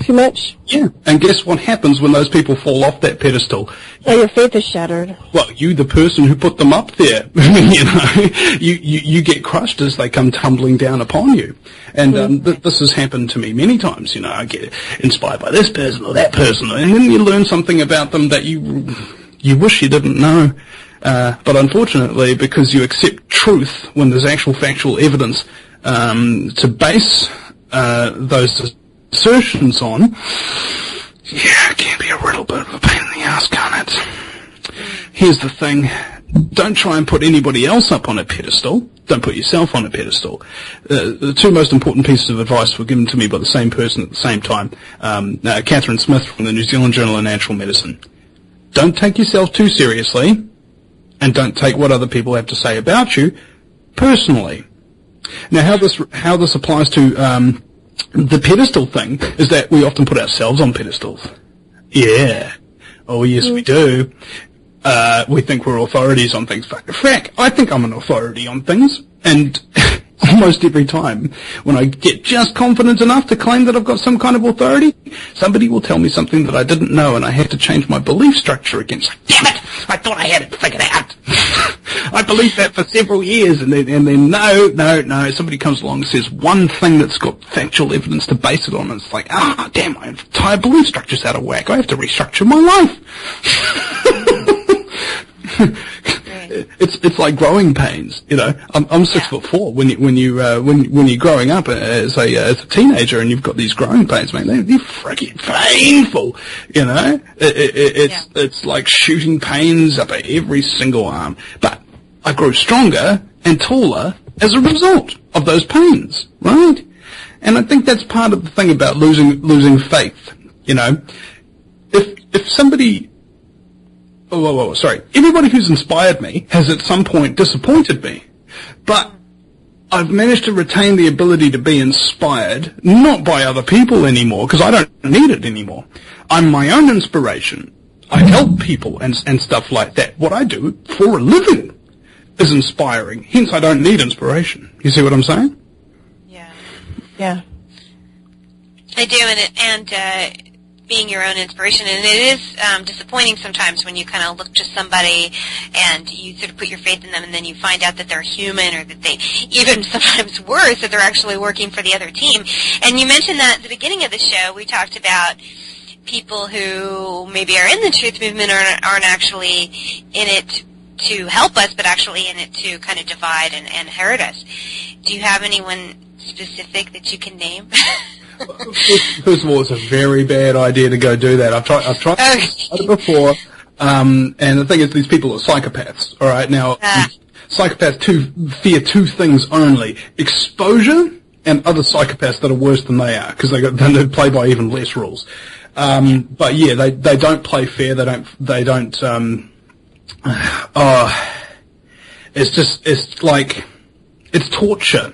too much? Yeah. And guess what happens when those people fall off that pedestal? Oh, your faith is shattered. Well, you, the person who put them up there, you know, you get crushed as they come tumbling down upon you. And this has happened to me many times. You know, I get inspired by this person or that person, and then you learn something about them that you wish you didn't know. But unfortunately, because you accept truth when there's actual factual evidence to base those assertions on, yeah, it can be a little bit of a pain in the ass, can't it? Here's the thing. Don't try and put anybody else up on a pedestal. Don't put yourself on a pedestal. The two most important pieces of advice were given to me by the same person at the same time. Catherine Smith from the New Zealand Journal of Natural Medicine. Don't take yourself too seriously, and don't take what other people have to say about you personally. Now, how this applies to the pedestal thing is that we often put ourselves on pedestals. Yeah. Oh, yes, we do. We think we're authorities on things. Frank, I think I'm an authority on things. And almost every time, when I get just confident enough to claim that I've got some kind of authority, somebody will tell me something that I didn't know, and I have to change my belief structure again. It's like, damn it! I thought I had it figured out. I believed that for several years, and then no, somebody comes along and says one thing that's got factual evidence to base it on, and it's like, damn, my entire belief structure's out of whack. I have to restructure my life. It's like growing pains, you know. I'm 6'4". When you're growing up as a teenager and you've got these growing pains, man, they're freaking painful, you know. It's like shooting pains up every single arm. But I grew stronger and taller as a result of those pains, right? And I think that's part of the thing about losing faith, you know. If somebody everybody who's inspired me has at some point disappointed me. But I've managed to retain the ability to be inspired, not by other people anymore, because I don't need it anymore. I'm my own inspiration. I help people and stuff like that. What I do for a living is inspiring. Hence, I don't need inspiration. You see what I'm saying? Yeah. I do, and being your own inspiration, and it is disappointing sometimes when you kind of look to somebody and you sort of put your faith in them, and then you find out that they're human, or that they, even sometimes worse, that they're actually working for the other team. And you mentioned that at the beginning of the show, we talked about people who maybe are in the truth movement or aren't actually in it to help us, but actually in it to kind of divide and hurt us. Do you have anyone specific that you can name? First of all, it's a very bad idea to go do that. I've tried it before, and the thing is, these people are psychopaths. All right, now psychopaths fear two things only: exposure and other psychopaths that are worse than they are, because they play by even less rules. But yeah, they don't play fair. They don't. It's torture,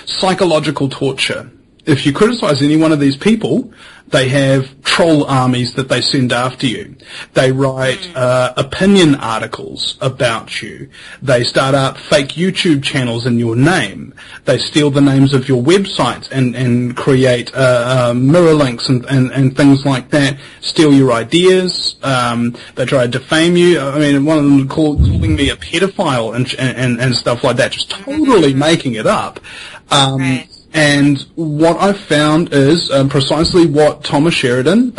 psychological torture. If you criticize any one of these people, they have troll armies that they send after you. They write opinion articles about you. They start up fake YouTube channels in your name. They steal the names of your websites and create mirror links and things like that. Steal your ideas. They try to defame you. I mean, one of them calling me a pedophile and stuff like that, just totally making it up. And what I've found is precisely what Thomas Sheridan,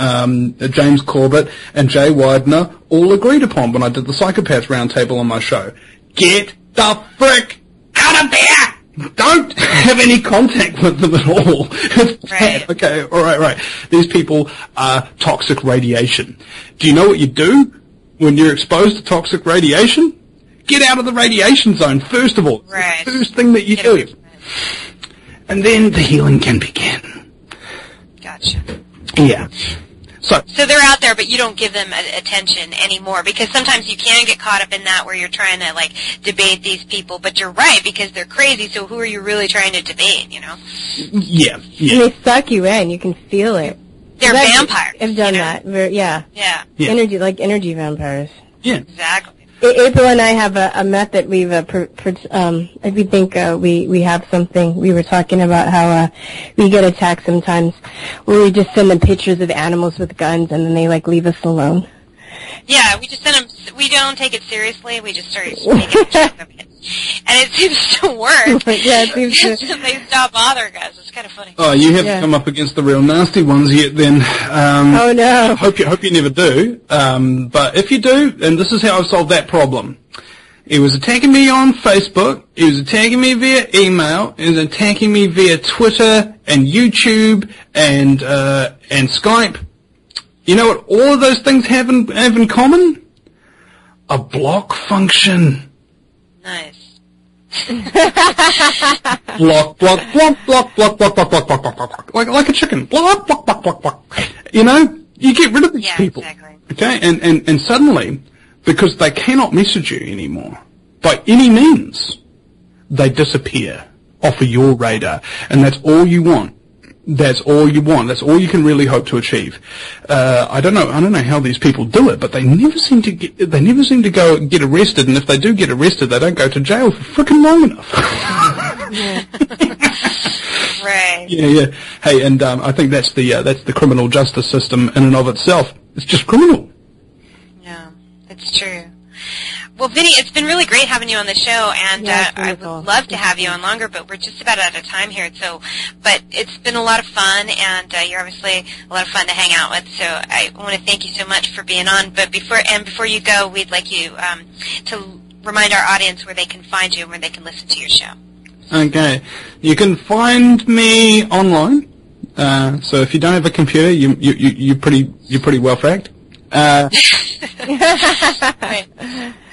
James Corbett, and Jay Widener all agreed upon when I did the Psychopath Roundtable on my show. Get the frick out of there! Don't have any contact with them at all. Right. Okay, all right. These people are toxic radiation. Do you know what you do when you're exposed to toxic radiation? Get out of the radiation zone, first of all. Right. The first thing that you do. And then the healing can begin. Gotcha. Yeah. So they're out there, but you don't give them attention anymore, because sometimes you can get caught up in that where you're trying to, like, debate these people, but you're right, because they're crazy, so who are you really trying to debate, you know? Yeah. And they suck you in. You can feel it. They're vampires. I've done that. Yeah. Energy vampires. Yeah. Exactly. April and I have a method. We think we have something. We were talking about how we get attacked sometimes, where we just send them pictures of animals with guns, and then they leave us alone. Yeah, we just send them. We don't take it seriously. We just start making pictures of it, and it seems to work. Yeah, it seems to. They stop bothering us. It's kind of funny. Oh, you haven't come up against the real nasty ones yet, then. Oh no. Hope you never do. But if you do, and this is how I've solved that problem. He was attacking me on Facebook. He was attacking me via email. He was attacking me via Twitter and YouTube and Skype. You know what all of those things have in common? A block function. Nice. Block, block, block, block, block, block, block, block, block, block, block, like a chicken. Block, block, block, block, block. You know, you get rid of these people. Exactly. Okay, and suddenly, because they cannot message you anymore, by any means, they disappear off of your radar, and that's all you want. That's all you want. That's all you can really hope to achieve. I don't know how these people do it, but they never seem to get arrested. And if they do get arrested, they don't go to jail for frickin' long enough. Right. Yeah. Hey, and I think that's the criminal justice system in and of itself. It's just criminal. Yeah, it's true. Well, Vinny, it's been really great having you on the show, and I would love to have you on longer, but we're just about out of time here. But it's been a lot of fun, and you're obviously a lot of fun to hang out with. So I want to thank you so much for being on. But before you go, we'd like you to remind our audience where they can find you and where they can listen to your show. Okay, you can find me online. So if you don't have a computer, you're pretty well fracked. Right.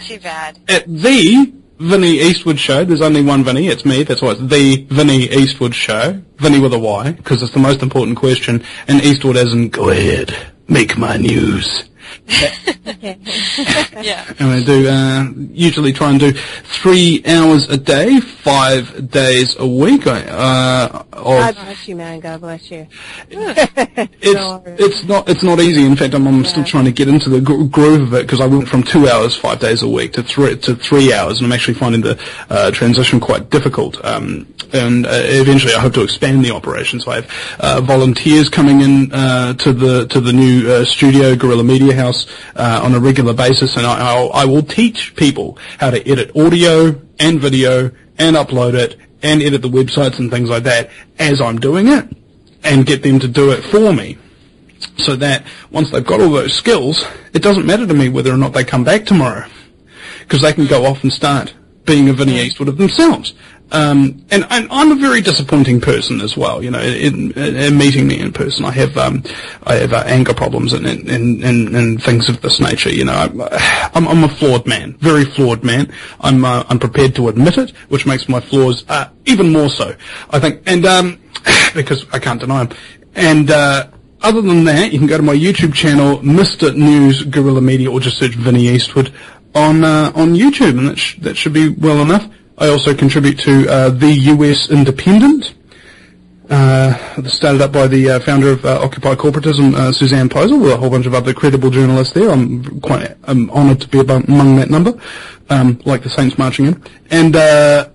Too bad. At the Vinny Eastwood Show, there's only one Vinny, it's me, that's why it's the Vinny Eastwood Show. Vinny with a Y, because it's the most important question, and Eastwood as in, go ahead, make my news. Okay. Yeah. And I do usually try and do 3 hours a day, 5 days a week. God bless you, man. God bless you. It's not easy. In fact, I'm still trying to get into the groove of it, because I went from 2 hours 5 days a week to 3 hours, and I'm actually finding the transition quite difficult. And eventually, I hope to expand the operation. So I have volunteers coming in to the new studio, Guerrilla Media House, on a regular basis, and I will teach people how to edit audio and video and upload it and edit the websites and things like that as I'm doing it, and get them to do it for me, so that once they've got all those skills, it doesn't matter to me whether or not they come back tomorrow, because they can go off and start being a Vinny Eastwood of themselves. And I'm a very disappointing person as well. You know, in meeting me in person, I have anger problems and things of this nature. You know, I'm a flawed man, very flawed man. I'm prepared to admit it, which makes my flaws even more so, I think. And because I can't deny them. And other than that, you can go to my YouTube channel, Mr. News Guerrilla Media, or just search Vinny Eastwood on YouTube, and that should be well enough. I also contribute to the US Independent, started up by the founder of Occupy Corporatism, Suzanne Posel, with a whole bunch of other credible journalists there. I'm honoured to be among that number, like the Saints marching in. And there's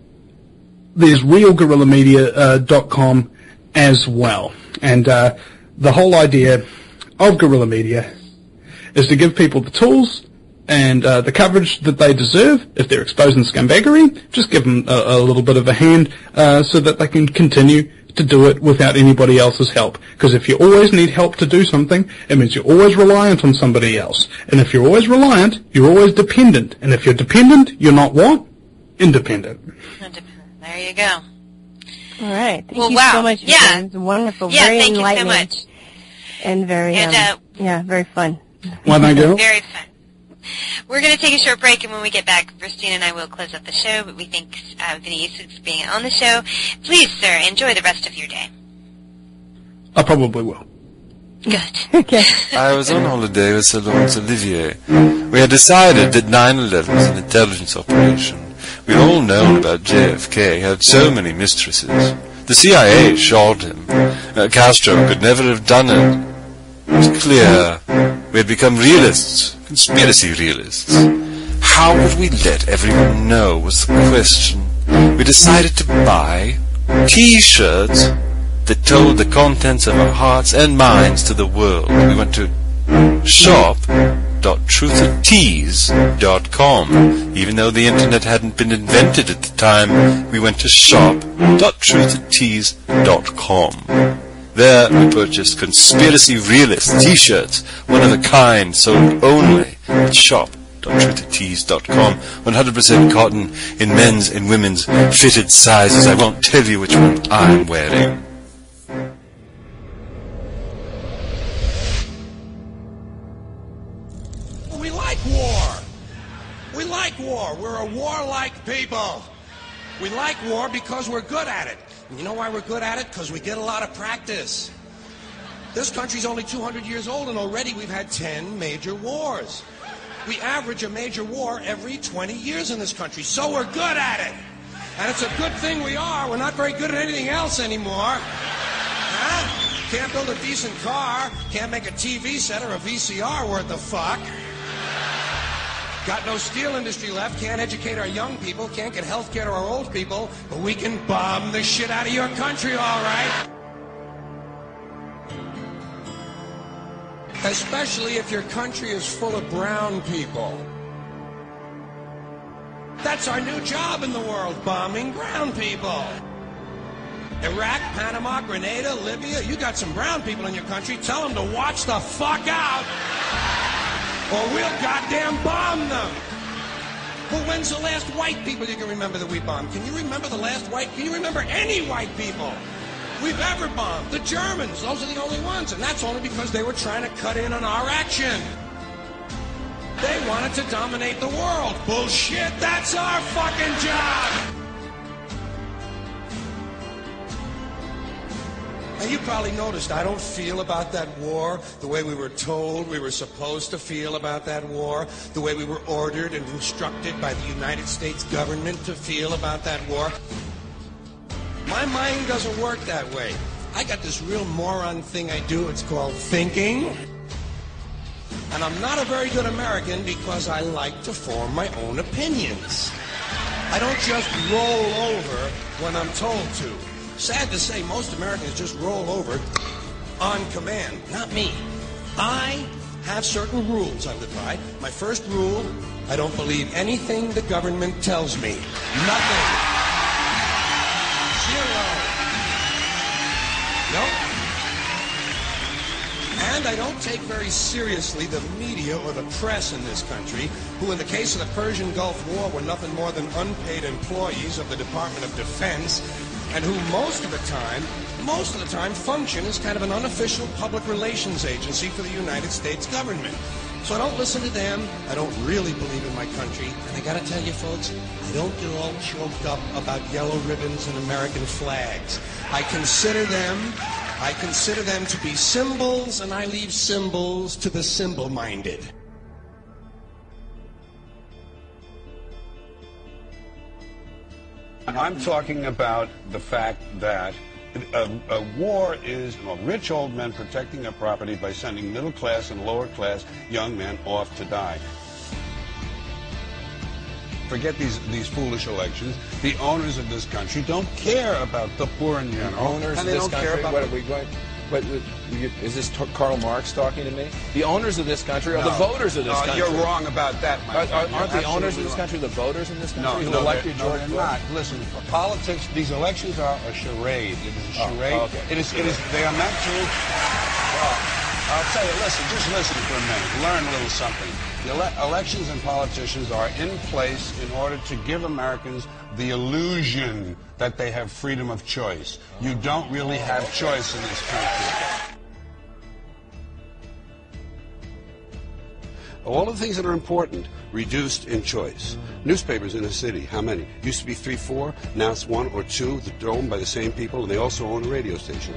realguerrillamedia.com as well. And the whole idea of Guerrilla Media is to give people the tools and the coverage that they deserve. If they're exposing scumbaggery, just give them a little bit of a hand so that they can continue to do it without anybody else's help. Because if you always need help to do something, it means you're always reliant on somebody else. And if you're always reliant, you're always dependent. And if you're dependent, you're not what? Independent. There you go. All right. Thank you so much. Yeah. It was wonderful. Yeah, very thank enlightening. you so much. And very, very fun. Why not, girl? Very fun. We're going to take a short break, and when we get back, Virstyne and I will close up the show, but we thank Vinny Eastwood for being on the show. Please, sir, enjoy the rest of your day. I probably will. Good. Okay. I was on holiday with Sir Laurence Olivier. We had decided that 9/11 was an intelligence operation. We'd all known about JFK, he had so many mistresses. The CIA shot him. Castro could never have done it. It was clear. We had become realists, conspiracy realists. How would we let everyone know was the question. We decided to buy T-shirts that told the contents of our hearts and minds to the world. We went to shop.truthertees.com. Even though the internet hadn't been invented at the time, we went to shop.truthertees.com. There we purchased Conspiracy Realist T-shirts, one of a kind, sold only at shop.truthertees.com. 100% cotton in men's and women's fitted sizes. I won't tell you which one I'm wearing. We like war. We like war. We're a warlike people. We like war because we're good at it. And you know why we're good at it? Because we get a lot of practice. This country's only 200 years old, and already we've had 10 major wars. We average a major war every 20 years in this country, so we're good at it. And it's a good thing we are. We're not very good at anything else anymore. Huh? Can't build a decent car, can't make a TV set or a VCR worth of fuck. Got no steel industry left, can't educate our young people, can't get health care to our old people, but we can bomb the shit out of your country, all right? Especially if your country is full of brown people. That's our new job in the world, bombing brown people. Iraq, Panama, Grenada, Libya, you got some brown people in your country, tell them to watch the fuck out, or we'll goddamn bomb them. Well, when's the last white people you can remember that we bombed? Can you remember the last white? Can you remember any white people we've ever bombed? The Germans, those are the only ones, and that's only because they were trying to cut in on our action. They wanted to dominate the world. Bullshit, that's our fucking job. And you probably noticed I don't feel about that war the way we were told we were supposed to feel about that war, the way we were ordered and instructed by the United States government to feel about that war. My mind doesn't work that way. I got this real moron thing I do. It's called thinking. And I'm not a very good American because I like to form my own opinions. I don't just roll over when I'm told to. Sad to say, most Americans just roll over on command. Not me. I have certain rules I live by. My first rule, I don't believe anything the government tells me. Nothing. Zero. Nope. And I don't take very seriously the media or the press in this country, who in the case of the Persian Gulf War were nothing more than unpaid employees of the Department of Defense, and who most of the time function as kind of an unofficial public relations agency for the United States government. So I don't listen to them. I don't really believe in my country. And I gotta tell you folks, I don't get all choked up about yellow ribbons and American flags. I consider them to be symbols, and I leave symbols to the symbol-minded. I'm talking about the fact that a war is rich old men protecting their property by sending middle-class and lower-class young men off to die. Forget these foolish elections. The owners of this country don't care about the poor in general. Owners and of they this don't country? care about What are we going? But is this Karl Marx talking to me? The owners of this country are the voters of this country. You're wrong about that, my friend. Aren't the owners of this country the voters in this country who elected George Bush? No, they're not. Listen, politics, these elections are a charade. It is a charade. Oh, okay. It is, they are meant to... Well, I'll tell you, just listen for a minute. Learn a little something. The elections and politicians are in place in order to give Americans the illusion that they have freedom of choice. You don't really have choice in this country. All the things that are important, reduced in choice. Newspapers in a city, how many? Used to be 3, 4, now it's 1 or 2 that are owned by the same people, and they also own a radio station.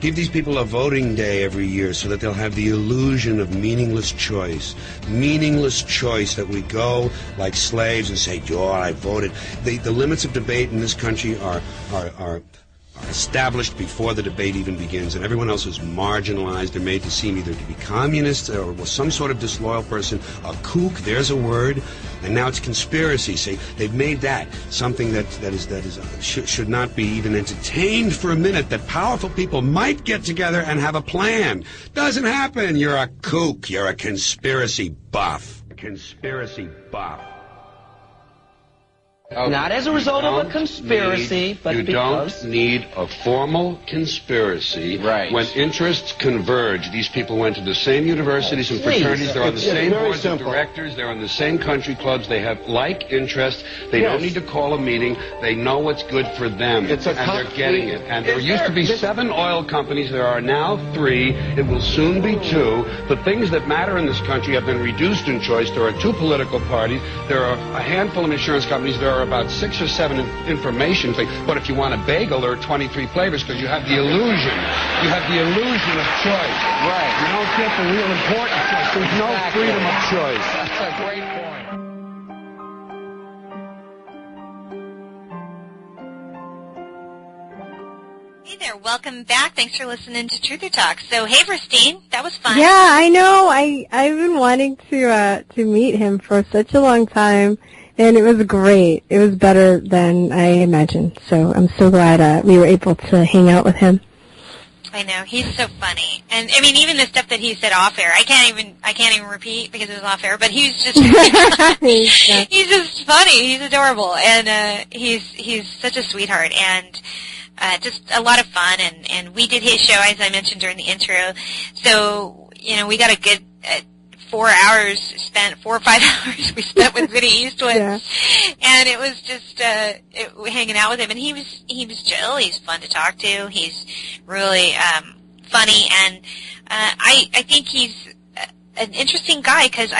Give these people a voting day every year so that they'll have the illusion of meaningless choice. Meaningless choice that we go like slaves and say, "Oh, I voted." The limits of debate in this country are established before the debate even begins, and everyone else is marginalized. They're made to seem either to be communists or some sort of disloyal person, a kook, there's a word, and now it's conspiracy. See, they've made that something that should not be even entertained for a minute, that powerful people might get together and have a plan. Doesn't happen. You're a kook. You're a conspiracy buff. Conspiracy buff. Not as a result of a conspiracy, but you because... don't need a formal conspiracy when interests converge. These people went to the same universities and fraternities. They're on the same boards of directors. They're on the same country clubs. They have like interests. They don't need to call a meeting. They know what's good for them, and they're getting it. And there used to be 7 oil companies. There are now 3. It will soon be 2. The things that matter in this country have been reduced in choice. There are 2 political parties. There are a handful of insurance companies. There are about 6 or 7 information things. But if you want a bagel, there are 23 flavors because you have the illusion. You have the illusion of choice. Right. You don't get the real important choice. There's no freedom of choice. That's a great point. Hey there, welcome back. Thanks for listening to Truther Talk. So, hey, Virstyne, that was fun. Yeah, I know. I've been wanting to meet him for such a long time, and it was great. It was better than I imagined. So I'm so glad we were able to hang out with him. I know, he's so funny. And I mean, even the stuff that he said off air, I can't even repeat because it was off air, but he's just he's just funny. He's adorable, and he's such a sweetheart, and just a lot of fun. And we did his show, as I mentioned during the intro. So, we got a good 4 or 5 hours we spent with Vinny Eastwood. Yeah. And it was just hanging out with him, and he was chill. He's fun to talk to. He's really funny, and I think he's an interesting guy because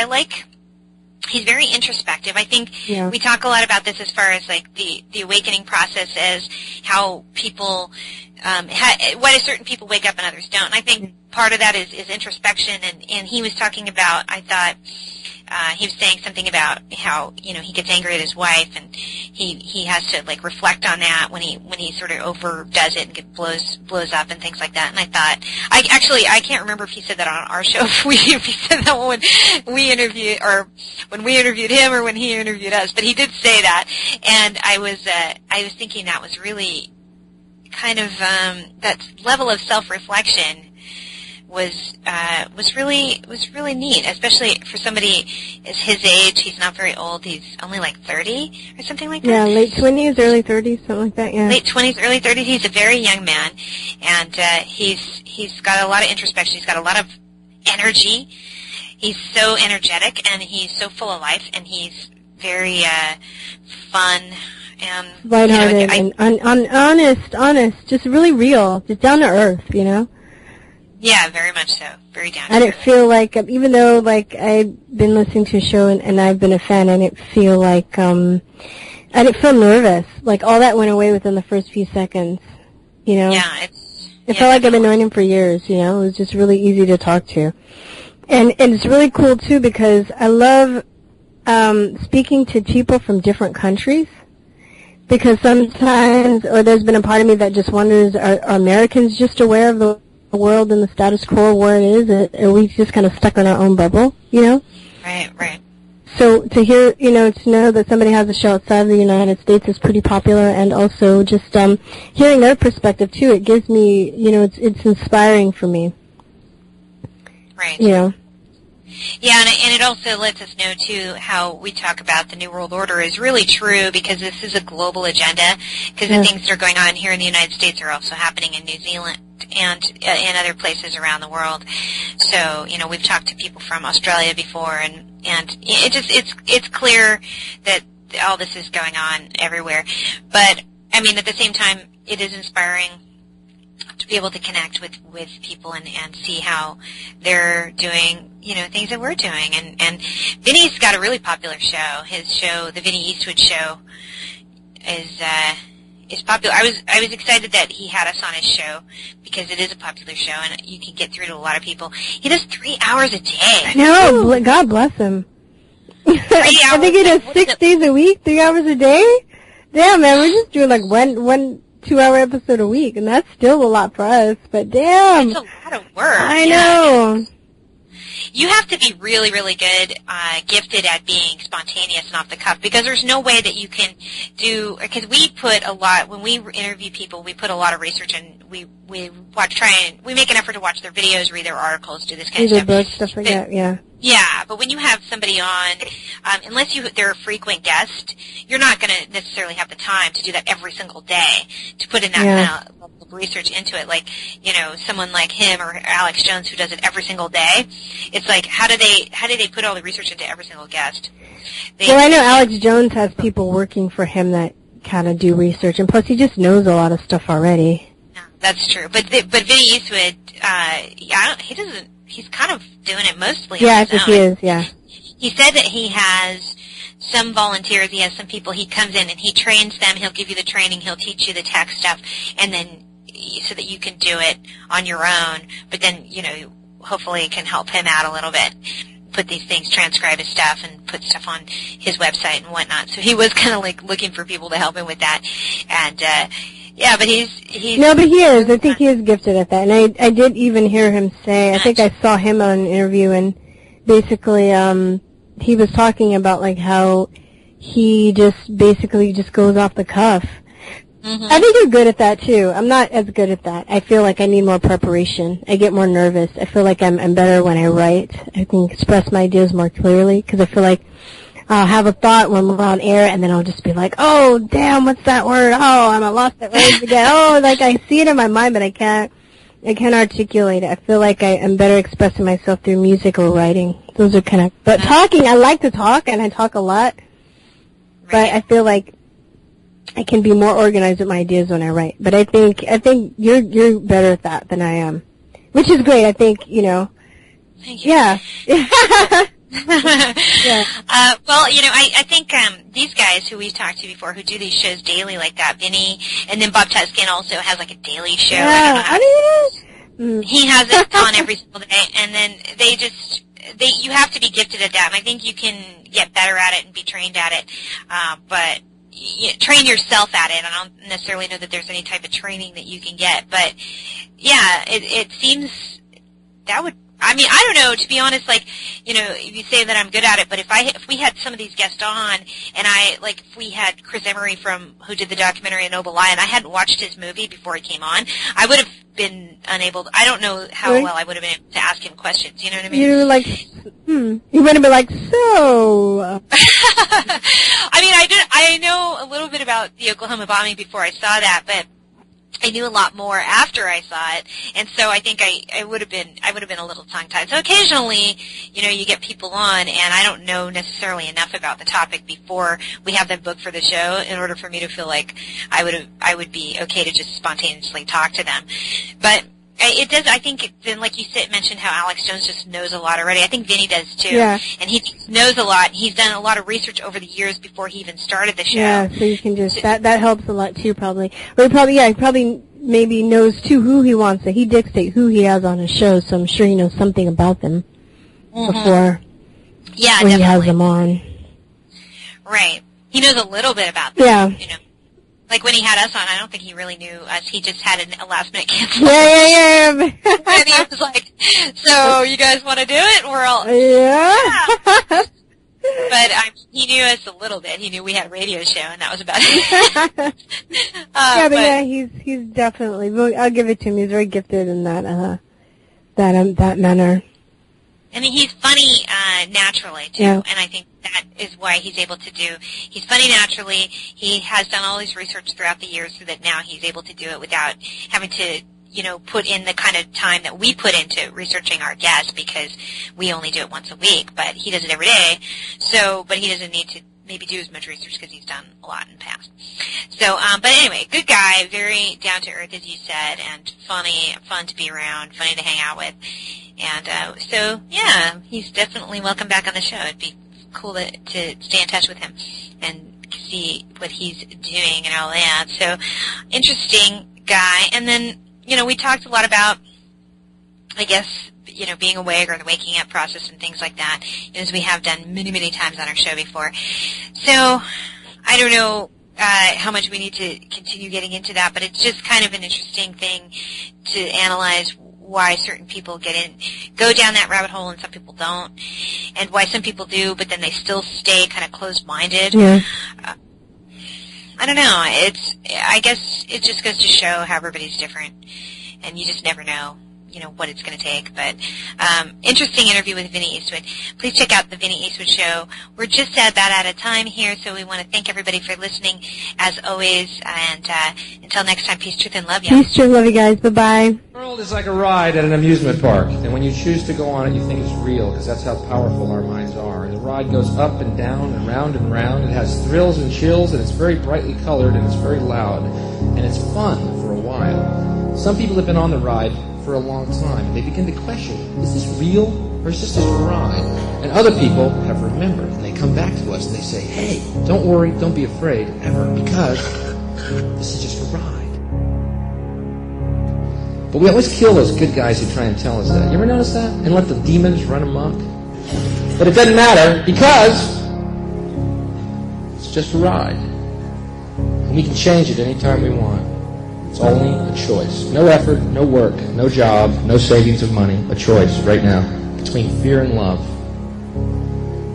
he's very introspective. I think we talk a lot about this as far as like the awakening process as how people why certain people wake up and others don't. And I think part of that is introspection, and he was talking about, I thought he was saying something about how he gets angry at his wife, and he has to like reflect on that when he sort of overdoes it and blows up and things like that. And I thought I can't remember if he said that on our show, if he said that when we interviewed him or when he interviewed us, but he did say that, and I was thinking that was really kind of that level of self-reflection was really neat, especially for somebody his age. He's not very old. He's only like 30 or something like that. Yeah, late 20s, early 30s, something like that. Yeah, late 20s, early 30s. He's a very young man, and he's got a lot of introspection. He's got a lot of energy. He's so energetic, and he's so full of life, and he's very fun. And lighthearted and honest, just really real, just down to earth, Yeah, very much so. Very down to earth. I didn't feel like, even though like I've been listening to a show and I've been a fan, I didn't feel like I didn't feel nervous. Like all that went away within the first few seconds. Yeah, it felt like I've been knowing him for years. It was just really easy to talk to, and it's really cool too because I love speaking to people from different countries. Because sometimes, or there's been a part of me that just wonders, are Americans just aware of the world and the status quo where it is? Are we just kind of stuck in our own bubble, Right. So to hear, to know that somebody has a show outside of the United States is pretty popular, and also just hearing their perspective too, it gives me, it's inspiring for me. Right. Yeah, and it also lets us know, too, how we talk about the New World Order is really true because this is a global agenda, because the things that are going on here in the United States are also happening in New Zealand and in other places around the world. So, we've talked to people from Australia before, and it's clear that all this is going on everywhere. But, I mean, at the same time, it is inspiring to be able to connect with people and see how they're doing, things that we're doing. And Vinny's got a really popular show. His show, the Vinny Eastwood Show, is popular. I was excited that he had us on his show because it is a popular show and you can get through to a lot of people. He does 3 hours a day. No, God bless him. 3 hours. I think he does 6 days a week, 3 hours a day. Damn, man, we're just doing like one 2-hour episode a week, and that's still a lot for us, but damn. It's a lot of work. I know. You have to be really, really good, gifted at being spontaneous and off the cuff, because there's no way that you can do, because we put a lot, when we interview people, we put a lot of research and we make an effort to watch their videos, read their articles, do this kind of stuff. Books, stuff like that, yeah. Yeah, but when you have somebody on, unless they're a frequent guest, you're not going to necessarily have the time to do that every single day, to put in that kind of level of research into it. Like, someone like him or Alex Jones who does it every single day. It's like, how do they put all the research into every single guest? Well, I know Alex Jones has people working for him that kind of do research, and plus he just knows a lot of stuff already. No, that's true. But Vinny Eastwood, he doesn't. He's kind of doing it mostly. Yeah, I think he is, yeah. He said that he has some volunteers, he has some people, he comes in and he trains them, he'll give you the training, he'll teach you the tech stuff, and then so that you can do it on your own, but then, hopefully it can help him out a little bit, put these things, transcribe his stuff, and put stuff on his website and whatnot. So he was kind of like looking for people to help him with that, and Yeah, but he's No, but he is. I think he is gifted at that. And I did even hear him say, I think I saw him on an interview, and basically he was talking about like how he just basically just goes off the cuff. I think you're good at that too. I'm not as good at that. I feel like I need more preparation. I get more nervous. I feel like I'm better when I write. I can express my ideas more clearly because I feel like I'll have a thought when we're on air, and then I'll just be like, oh, damn, what's that word? Oh, I'm lost at words again. Oh, like I see it in my mind, but I can't articulate it. I feel like I'm better expressing myself through music or writing. Those are kind of, but talking, I like to talk, and I talk a lot, but I feel like I can be more organized with my ideas when I write. But I think you're better at that than I am, which is great. I think, you know. Thank you. Yeah. Yeah. Well, you know, I think these guys who we've talked to before who do these shows daily like that, Vinny, and then Bob Tuskin also has like a daily show. Yeah, he has it on every single day, and then you have to be gifted at that, and I think you can get better at it and be trained at it, but train yourself at it. I don't necessarily know that there's any type of training that you can get, but yeah, it seems that would. I mean, I don't know, to be honest, like, you know, you say that I'm good at it, but if we had some of these guests on, and if we had Chris Emery who did the documentary A Noble Lion, I hadn't watched his movie before he came on, I would have been unable to, I don't know how well I would have been able to ask him questions, you know what I mean? You were like, you wouldn't be like, so. I mean, I know a little bit about the Oklahoma bombing before I saw that, but I knew a lot more after I saw it, and so I think I would have been a little tongue-tied. So occasionally, you know, you get people on, and I don't know necessarily enough about the topic before we have them booked for the show in order for me to feel like I would be okay to just spontaneously talk to them. But it does. I think then, like you mentioned, how Alex Jones just knows a lot already. I think Vinny does too. Yeah. And he knows a lot. He's done a lot of research over the years before he even started the show. Yeah, so you can just that helps a lot too, probably. Or he probably maybe knows too who he wants to. He dictates who he has on his show, so I'm sure he knows something about them before. Yeah, when he has them on. Right. He knows a little bit about them. Yeah. You know. Like when he had us on, I don't think he really knew us. He just had a last-minute cancel. Yeah. And he was like, so you guys want to do it? We're all... Yeah. But he knew us a little bit. He knew we had a radio show, and that was about it. Yeah, he's definitely... I'll give it to him. He's very gifted in that manner. I mean, he's funny naturally, too, and I think that is why he's able to do... He's funny naturally. He has done all his research throughout the years so that now he's able to do it without having to, you know, put in the kind of time that we put into researching our guests because we only do it once a week, but he does it every day. So, but he doesn't need to maybe do as much research because he's done a lot in the past. So, but anyway, good guy, very down to earth, as you said, and funny, fun to be around, funny to hang out with. And so, yeah, he's definitely welcome back on the show. It'd be cool to stay in touch with him and see what he's doing and all that. So, interesting guy. And then, you know, we talked a lot about, I guess, you know, being awake or the waking up process and things like that, as we have done many, many times on our show before. So, I don't know how much we need to continue getting into that, but it's just kind of an interesting thing to analyze why certain people go down that rabbit hole and some people don't, and why some people do, but then they still stay kind of closed-minded. Yeah. I don't know. I guess it just goes to show how everybody's different, and you just never know, you know, what it's going to take. But interesting interview with Vinny Eastwood. Please check out the Vinny Eastwood Show. We're just about out of time here, so we want to thank everybody for listening, as always. And until next time, peace, truth, and love you. Peace, truth, love you guys. Bye-bye. The world is like a ride at an amusement park, and when you choose to go on it, you think it's real, because that's how powerful our minds are. And the ride goes up and down and round and round. It has thrills and chills, and it's very brightly colored, and it's very loud, and it's fun for a while. Some people have been on the ride for a long time. They begin to question, is this real or is this just a ride? And other people have remembered, and they come back to us and they say, hey, don't worry, don't be afraid ever, because this is just a ride. But we always kill those good guys who try and tell us that. You ever notice that? And let the demons run amok? But it doesn't matter, because it's just a ride. And we can change it anytime we want. It's only a choice. No effort, no work, no job, no savings of money. A choice right now between fear and love.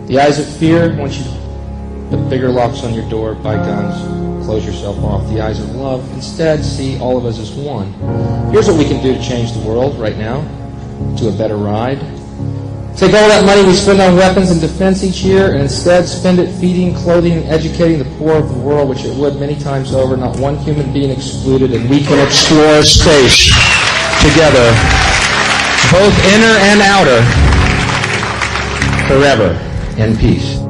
The eyes of fear want you to put bigger locks on your door, buy guns, close yourself off. The eyes of love instead see all of us as one. Here's what we can do to change the world right now to a better ride. Take all that money we spend on weapons and defense each year and instead spend it feeding, clothing, and educating the poor of the world, which it would many times over, not one human being excluded, and we can explore space together, both inner and outer, forever in peace.